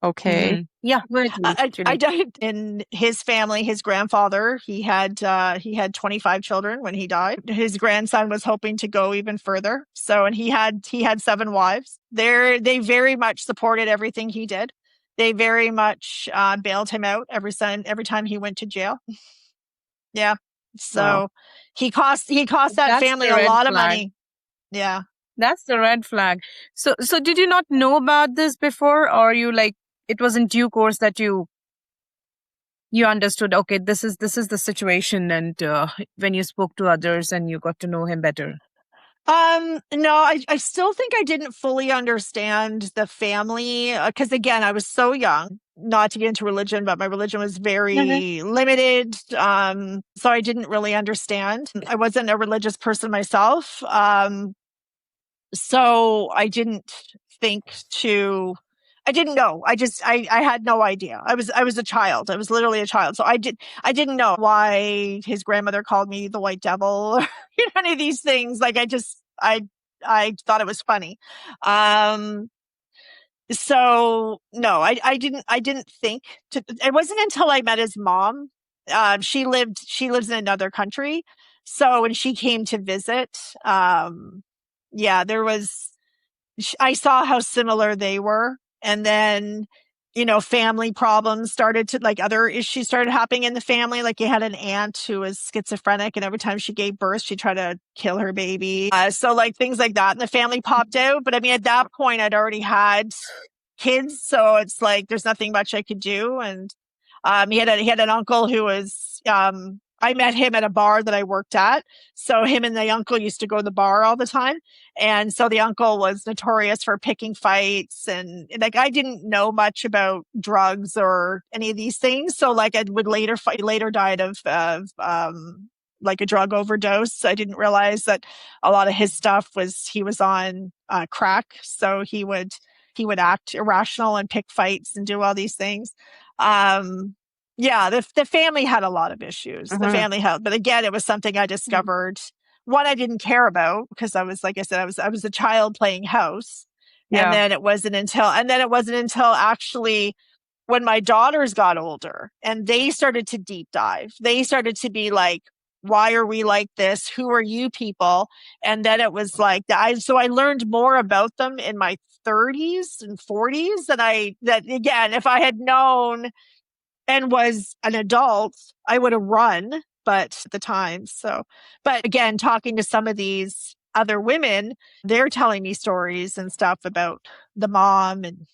okay? Yeah, I died in his family. His grandfather, he had 25 children when he died. His grandson was hoping to go even further. So, and he had 7 wives. They very much supported everything he did. They very much bailed him out every time he went to jail. Yeah. So he cost that family a lot of money. Yeah. That's the red flag. So did you not know about this before, or you it was in due course that you understood, okay, this is the situation, and when you spoke to others and you got to know him better? No, I still think I didn't fully understand the family because again, I was so young, not to get into religion, but my religion was very limited. So I didn't really understand. I wasn't a religious person myself. So I didn't know. I had no idea. I was a child. I was literally a child. So I didn't know why his grandmother called me the white devil or any of these things. Like I thought it was funny. So no, I didn't think it wasn't until I met his mom. She lives in another country. So when she came to visit, I saw how similar they were. And then, family problems started to, other issues started happening in the family. Like you had an aunt who was schizophrenic, and every time she gave birth, she tried to kill her baby. So things like that in the family popped out. But I mean, at that point, I'd already had kids. So it's there's nothing much I could do. And he had an uncle who was, I met him at a bar that I worked at. So him and the uncle used to go to the bar all the time. And so the uncle was notorious for picking fights. And I didn't know much about drugs or any of these things. So I would later died of a drug overdose. I didn't realize that a lot of his stuff he was on crack. So he would act irrational and pick fights and do all these things. The family had a lot of issues. The family had, but again, it was something I discovered. One I didn't care about because I was, like I said, I was a child playing house. Yeah. And then it wasn't until actually when my daughters got older and they started to deep dive, they started to be why are we like this? Who are you people? And then it was like, so I learned more about them in my 30s and 40s that again, if I had known and was an adult, I would have run, but at the time. So, but again, talking to some of these other women, they're telling me stories and stuff about the mom and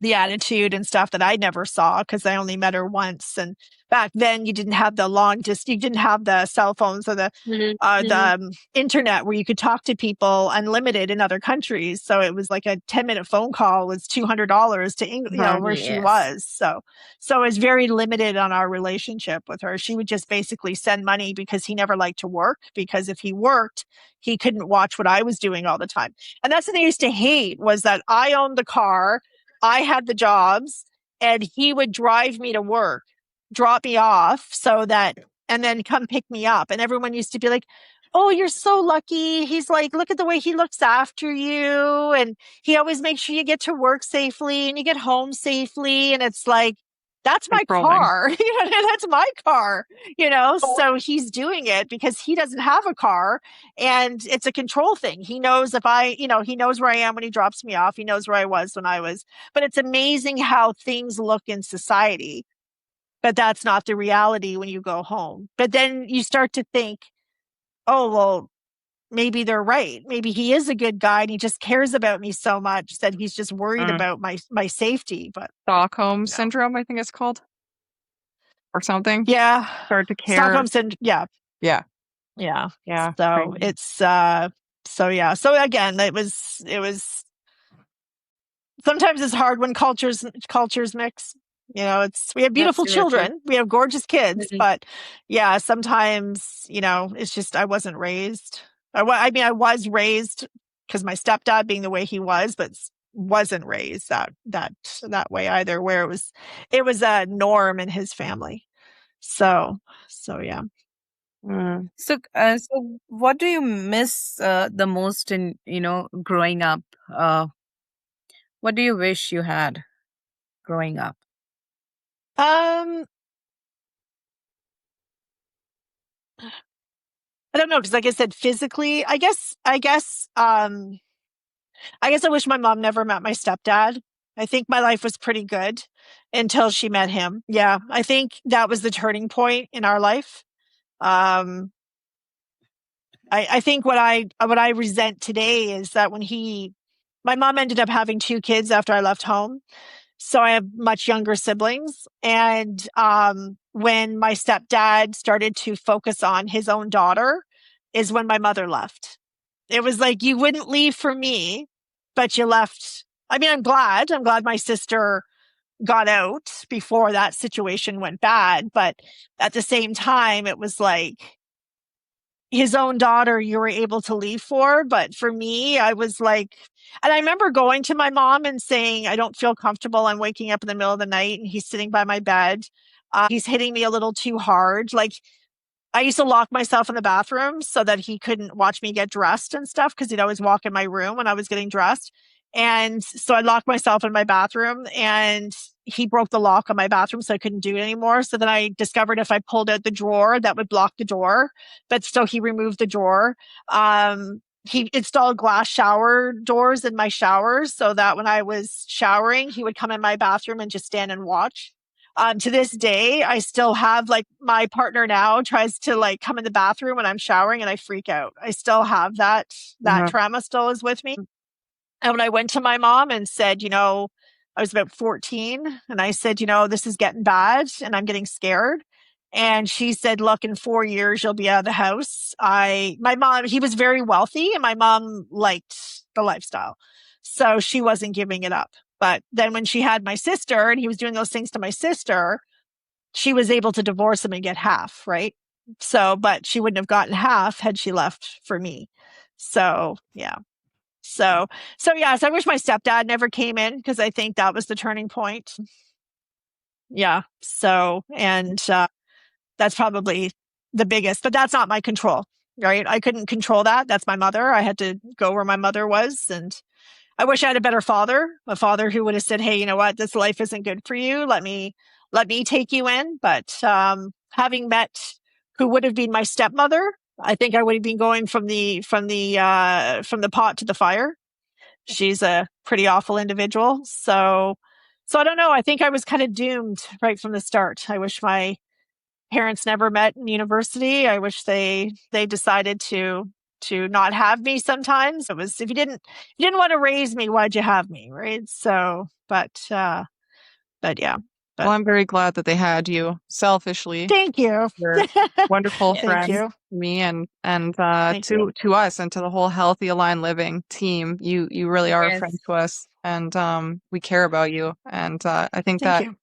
the attitude and stuff that I never saw because I only met her once. And back then you didn't have you didn't have the cell phones or the internet where you could talk to people unlimited in other countries. So it was like a 10-minute phone call was $200 to where she was. So it was very limited on our relationship with her. She would just basically send money because he never liked to work, because if he worked, he couldn't watch what I was doing all the time. And that's what I used to hate, was that I owned the car, I had the jobs, and he would drive me to work, drop me off and then come pick me up. And everyone used to be like, oh, you're so lucky. He's like, look at the way he looks after you. And he always makes sure you get to work safely and you get home safely. And it's like, that's my car. That's my car, so he's doing it because he doesn't have a car, and it's a control thing. He knows he knows where I am when he drops me off. He knows where I was when I was, but it's amazing how things look in society, but that's not the reality when you go home. But then you start to think, oh, well, maybe they're right. Maybe he is a good guy and he just cares about me so much that he's just worried about my safety. But Stockholm syndrome, I think it's called, or something. Yeah. Start to care. Stockholm syndrome. Yeah. Yeah. Yeah. Yeah. So crazy. it's so yeah. So again, it was sometimes it's hard when cultures mix. We have beautiful children, we have gorgeous kids, but yeah, sometimes, it's just, I wasn't raised. I was raised because my stepdad being the way he was, but wasn't raised that way either, where it was a norm in his family. So yeah. So what do you miss the most in growing up? What do you wish you had growing up? I don't know, because like I said, physically, I guess I wish my mom never met my stepdad. I think my life was pretty good until she met him. Yeah, I think that was the turning point in our life. I think what I resent today is that my mom ended up having 2 kids after I left home. So I have much younger siblings. And when my stepdad started to focus on his own daughter is when my mother left. It was like, you wouldn't leave for me, but you left. I mean, I'm glad my sister got out before that situation went bad. But at the same time, it was like, his own daughter you were able to leave for. But for me, I was like, and I remember going to my mom and saying, I don't feel comfortable. I'm waking up in the middle of the night and he's sitting by my bed. He's hitting me a little too hard. Like, I used to lock myself in the bathroom so that he couldn't watch me get dressed and stuff, because he'd always walk in my room when I was getting dressed. And so I locked myself in my bathroom, and he broke the lock on my bathroom, so I couldn't do it anymore. So then I discovered if I pulled out the drawer, that would block the door. But so he removed the drawer. He installed glass shower doors in my showers so that when I was showering, he would come in my bathroom and just stand and watch. To this day, I still have, like, my partner now tries to, like, come in the bathroom when I'm showering and I freak out. I still have that trauma still is with me. And when I went to my mom and said, I was about 14, and I said, this is getting bad and I'm getting scared. And she said, look, in 4 years, you'll be out of the house. My mom, he was very wealthy and my mom liked the lifestyle. So she wasn't giving it up. But then when she had my sister and he was doing those things to my sister, she was able to divorce him and get half, right? So, but she wouldn't have gotten half had she left for me. So, yeah. So yes, I wish my stepdad never came in, because I think that was the turning point. Yeah. So, and that's probably the biggest, but that's not my control, right? I couldn't control that. That's my mother. I had to go where my mother was. And I wish I had a better father, a father who would have said, hey, you know what? This life isn't good for you. Let me take you in. But having met who would have been my stepmother. I think I would have been going from the pot to the fire. She's a pretty awful individual. So I don't know. I think I was kind of doomed right from the start. I wish my parents never met in university. I wish they decided to not have me sometimes. It was, if you didn't want to raise me, why'd you have me? Right. So, but yeah. Well, I'm very glad that they had you. Selfishly, Thank you. you're a wonderful Thank friend you. to me and Thank you. to us and to the whole Healthy Aligned Living team. You really are a friend Yes. to us, and we care about you. And I think Thank that you.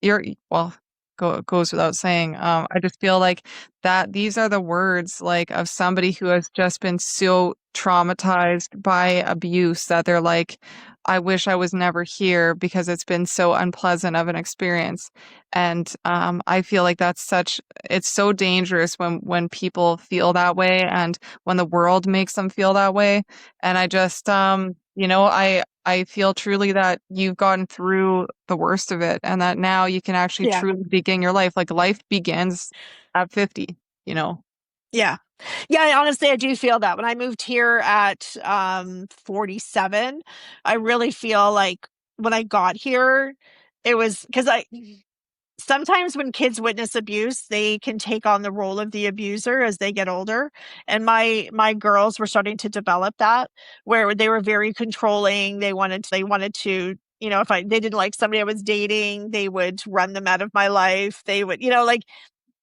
you're well goes without saying. I just feel like that these are the words like of somebody who has just been so traumatized by abuse that they're like, I wish I was never here because it's been so unpleasant of an experience. And I feel like it's so dangerous when people feel that way and when the world makes them feel that way. And I just I feel truly that you've gotten through the worst of it and that now you can actually Yeah. truly begin your life. Like life begins at 50, you know. Yeah. Yeah, honestly, I do feel that. When I moved here at 47, I really feel like when I got here, it was because sometimes when kids witness abuse, they can take on the role of the abuser as they get older. And my girls were starting to develop that, where they were very controlling. They wanted to, if they didn't like somebody I was dating, they would run them out of my life. They would,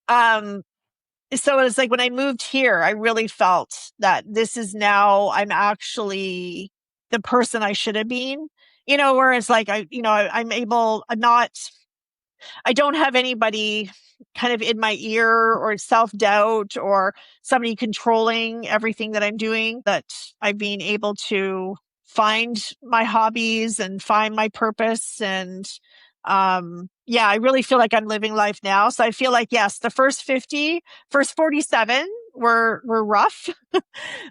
um so it's like when I moved here, I really felt that this is now I'm actually the person I should have been, where it's like I'm able, I don't have anybody kind of in my ear or self-doubt or somebody controlling everything that I'm doing, that I've been able to find my hobbies and find my purpose. And yeah, I really feel like I'm living life now. So I feel like, yes, the first 47 were rough.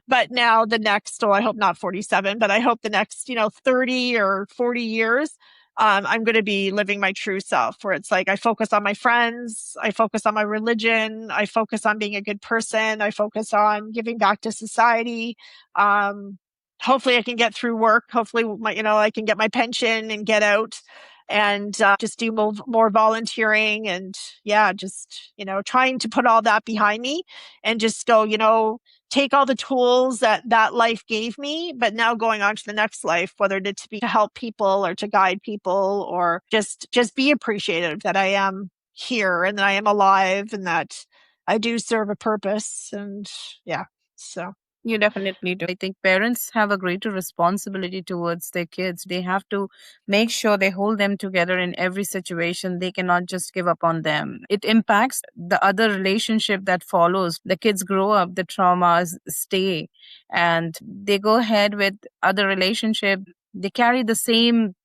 But now the next, I hope not 47, but I hope the next, 30 or 40 years, I'm going to be living my true self, where it's like I focus on my friends, I focus on my religion, I focus on being a good person, I focus on giving back to society. Hopefully I can get through work. Hopefully I can get my pension and get out and just do more volunteering, and yeah, just, trying to put all that behind me and just go, take all the tools that life gave me, but now going on to the next life, whether it to be to help people or to guide people, or just be appreciative that I am here and that I am alive and that I do serve a purpose. And yeah, so. You definitely do. I think parents have a greater responsibility towards their kids. They have to make sure they hold them together in every situation. They cannot just give up on them. It impacts the other relationship that follows. The kids grow up, the traumas stay, and they go ahead with other relationship. They carry the same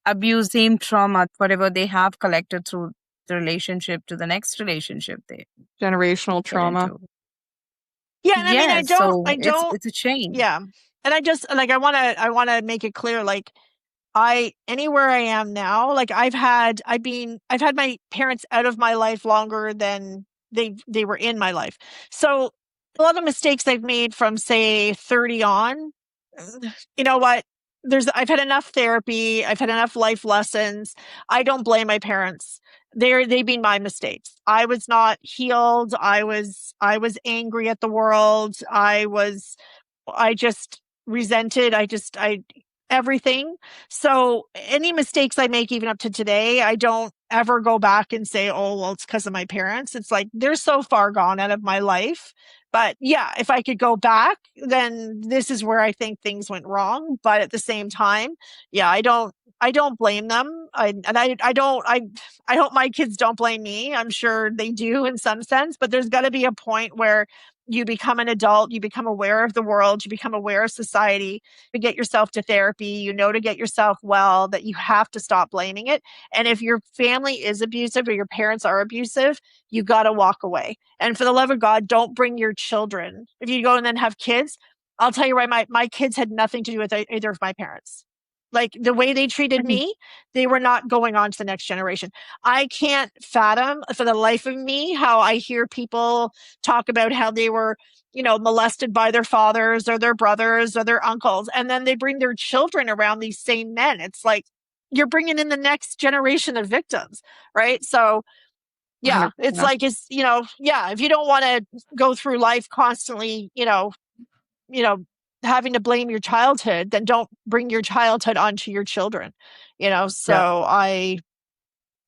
abuse, same trauma, whatever they have collected through the relationship to the next relationship they Generational get trauma. into. Yeah, and I mean, Yes, so I don't, it's a chain. yeah. And I just like, I want to make it clear, like, anywhere I am now, like I've had my parents out of my life longer than they were in my life. So a lot of mistakes I've made from, say, 30 on, you know what? I've had enough therapy. I've had enough life lessons. I don't blame my parents. They've been my mistakes. I was not healed. I was angry at the world. I just resented. I everything. So any mistakes I make, even up to today, I don't ever go back and say, oh, well, it's because of my parents. It's like they're so far gone out of my life. But yeah, if I could go back, then this is where I think things went wrong. But at the same time, yeah, I don't blame them. I hope my kids don't blame me. I'm sure they do in some sense, but there's got to be a point where you become an adult, you become aware of the world, you become aware of society, to get yourself to therapy, to get yourself well, that you have to stop blaming it. And if your family is abusive or your parents are abusive, you got to walk away. And for the love of God, don't bring your children. If you go and then have kids, I'll tell you right, my kids had nothing to do with either of my parents. Like the way they treated me, they were not going on to the next generation. I can't fathom for the life of me how I hear people talk about how they were, molested by their fathers or their brothers or their uncles. And then they bring their children around these same men. It's like, you're bringing in the next generation of victims, right? So yeah, it's like, if you don't want to go through life constantly, having to blame your childhood, then don't bring your childhood onto your children, so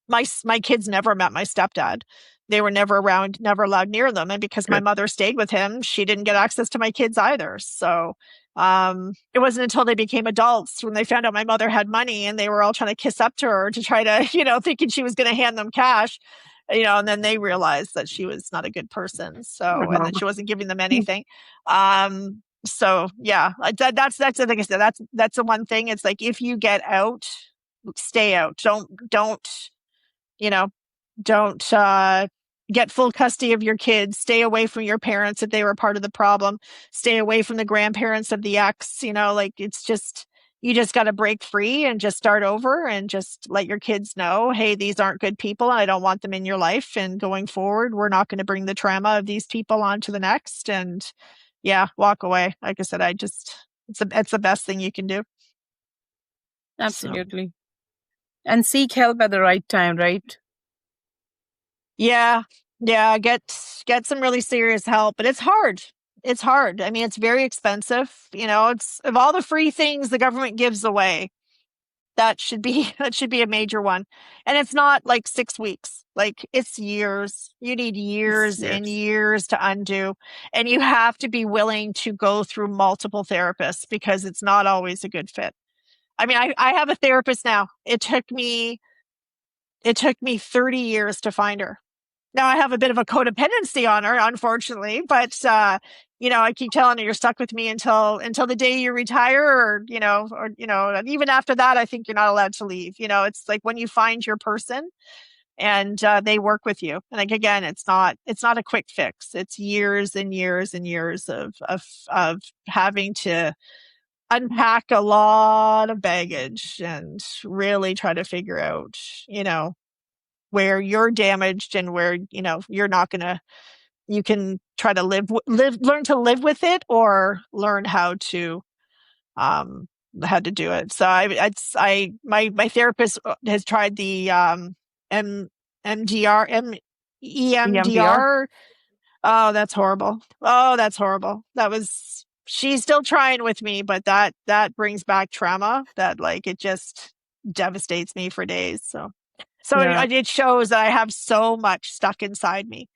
my kids never met my stepdad. They were never around, never allowed near them. And because my mother stayed with him, she didn't get access to my kids either. So it wasn't until they became adults when they found out my mother had money and they were all trying to kiss up to her to try to, thinking she was going to hand them cash, and then they realized that she was not a good person. So, and that she wasn't giving them anything. So yeah, that's like I said, that's the one thing. It's like, if you get out, stay out. Don't don't get full custody of your kids. Stay away from your parents if they were part of the problem. Stay away from the grandparents of the ex. Like, it's just, you just got to break free and just start over and just let your kids know, hey, these aren't good people and I don't want them in your life. And going forward, we're not going to bring the trauma of these people onto the next. And yeah, walk away. Like I said, it's the best thing you can do. Absolutely. So. And seek help at the right time, right? Yeah. Get some really serious help, but it's hard. It's hard. I mean, it's very expensive. It's, of all the free things the government gives away, that should be a major one. And it's not like 6 weeks. Like, it's years. You need years and years to undo. And you have to be willing to go through multiple therapists, because it's not always a good fit. I mean, I have a therapist now. It took me 30 years to find her. Now I have a bit of a codependency on her, unfortunately, but I keep telling her, you're stuck with me until the day you retire, or and even after that, I think you're not allowed to leave. It's like, when you find your person and they work with you. And like, again, it's not a quick fix. It's years and years and years of having to unpack a lot of baggage and really try to figure out, where you're damaged and where, you're not going to, you can try to learn to live with it, or learn how to do it. So my therapist has tried the EMDR. EMDR. Oh, that's horrible. She's still trying with me, but that brings back trauma that, like, it just devastates me for days. So it shows that I have so much stuck inside me,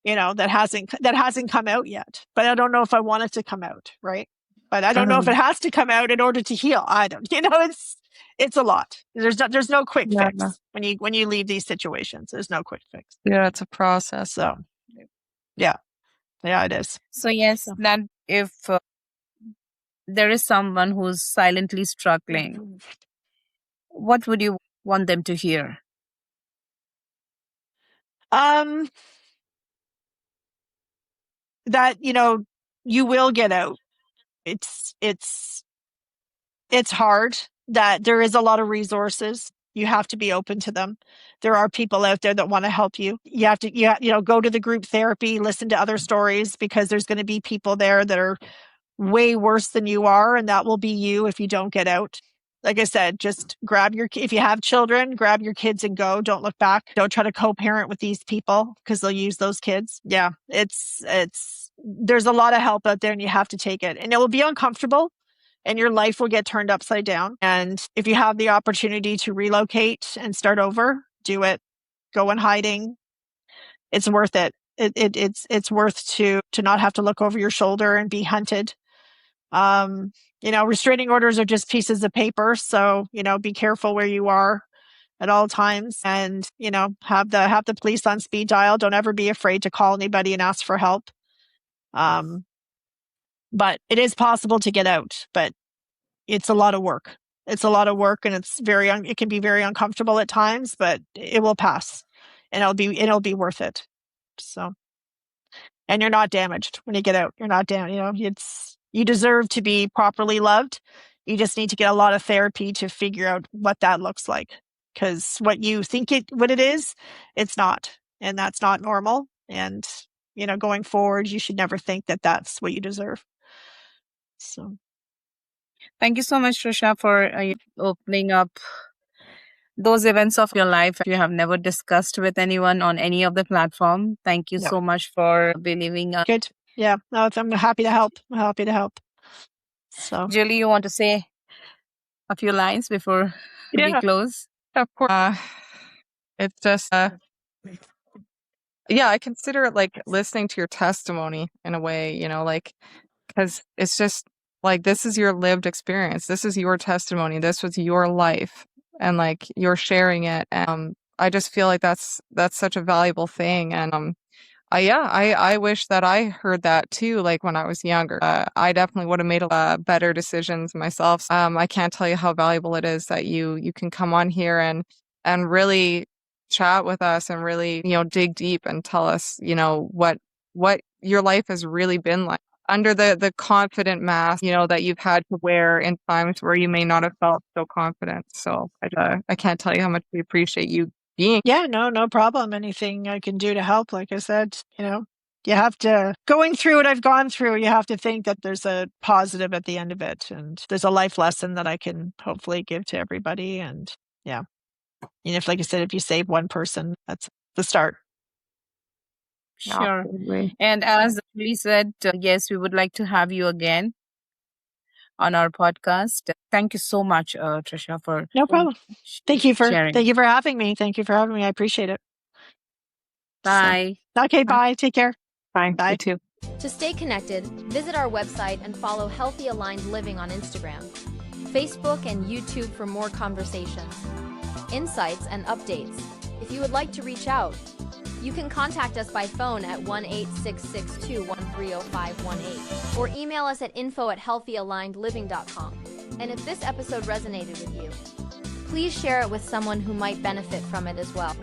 that hasn't come out yet. But I don't know if I want it to come out, right? But I don't know if it has to come out in order to heal. I don't. It's a lot. There's no quick fix when you leave these situations. There's no quick fix. Yeah, it's a process. So yeah, it is. So yes, that if there is someone who's silently struggling, what would you want them to hear? That, you will get out. It's hard. That there is a lot of resources. You have to be open to them. There are people out there that want to help you. You have to, go to the group therapy, listen to other stories, because there's going to be people there that are way worse than you are. And that will be you if you don't get out. Like I said, just if you have children, grab your kids and go. Don't look back. Don't try to co-parent with these people, because they'll use those kids. Yeah, there's a lot of help out there, and you have to take it. And it will be uncomfortable, and your life will get turned upside down. And if you have the opportunity to relocate and start over, do it. Go in hiding. It's worth it. It's worth to not have to look over your shoulder and be hunted. Restraining orders are just pieces of paper. So, be careful where you are at all times, and, have the police on speed dial. Don't ever be afraid to call anybody and ask for help. But it is possible to get out, but it's a lot of work. It's a lot of work, and it can be very uncomfortable at times, but it will pass, and it'll be worth it. So, and you're not damaged when you get out. You're not damaged. You deserve to be properly loved. You just need to get a lot of therapy to figure out what that looks like. Because what you think what it is, it's not. And that's not normal. And, going forward, you should never think that that's what you deserve. So. Thank you so much, Tricia, for opening up those events of your life you have never discussed with anyone on any of the platform. Thank you so much for believing us. Good. Yeah. No, I'm happy to help. I'm happy to help. So, Julie, you want to say a few lines before we close? Of course. It's just, yeah, I consider it like listening to your testimony in a way, because it's just like, this is your lived experience. This is your testimony. This was your life, and like you're sharing it. And I just feel like that's such a valuable thing. And I wish that I heard that too, like when I was younger. I definitely would have made better decisions myself. I can't tell you how valuable it is that you can come on here and really chat with us and really, dig deep and tell us, what your life has really been like under the confident mask, that you've had to wear in times where you may not have felt so confident. So I can't tell you how much we appreciate you being. Yeah, no problem. Anything I can do to help, like I said, you have to, going through what I've gone through, you have to think that there's a positive at the end of it. And there's a life lesson that I can hopefully give to everybody. And yeah. And if, like I said, if you save one person, that's the start. Sure. Absolutely. And as we said, yes, we would like to have you again on our podcast. Thank you so much, Tricia, for no problem. Thank you for sharing. Thank you for having me. Thank you for having me. I appreciate it. Bye. So, okay, bye. Take care. Bye. Bye. You too. To stay connected, visit our website and follow Healthy Aligned Living on Instagram, Facebook, and YouTube for more conversations, insights, and updates. If you would like to reach out, you can contact us by phone at 1-866-213-0518 or email us at info@healthyalignedliving.com. And if this episode resonated with you, please share it with someone who might benefit from it as well.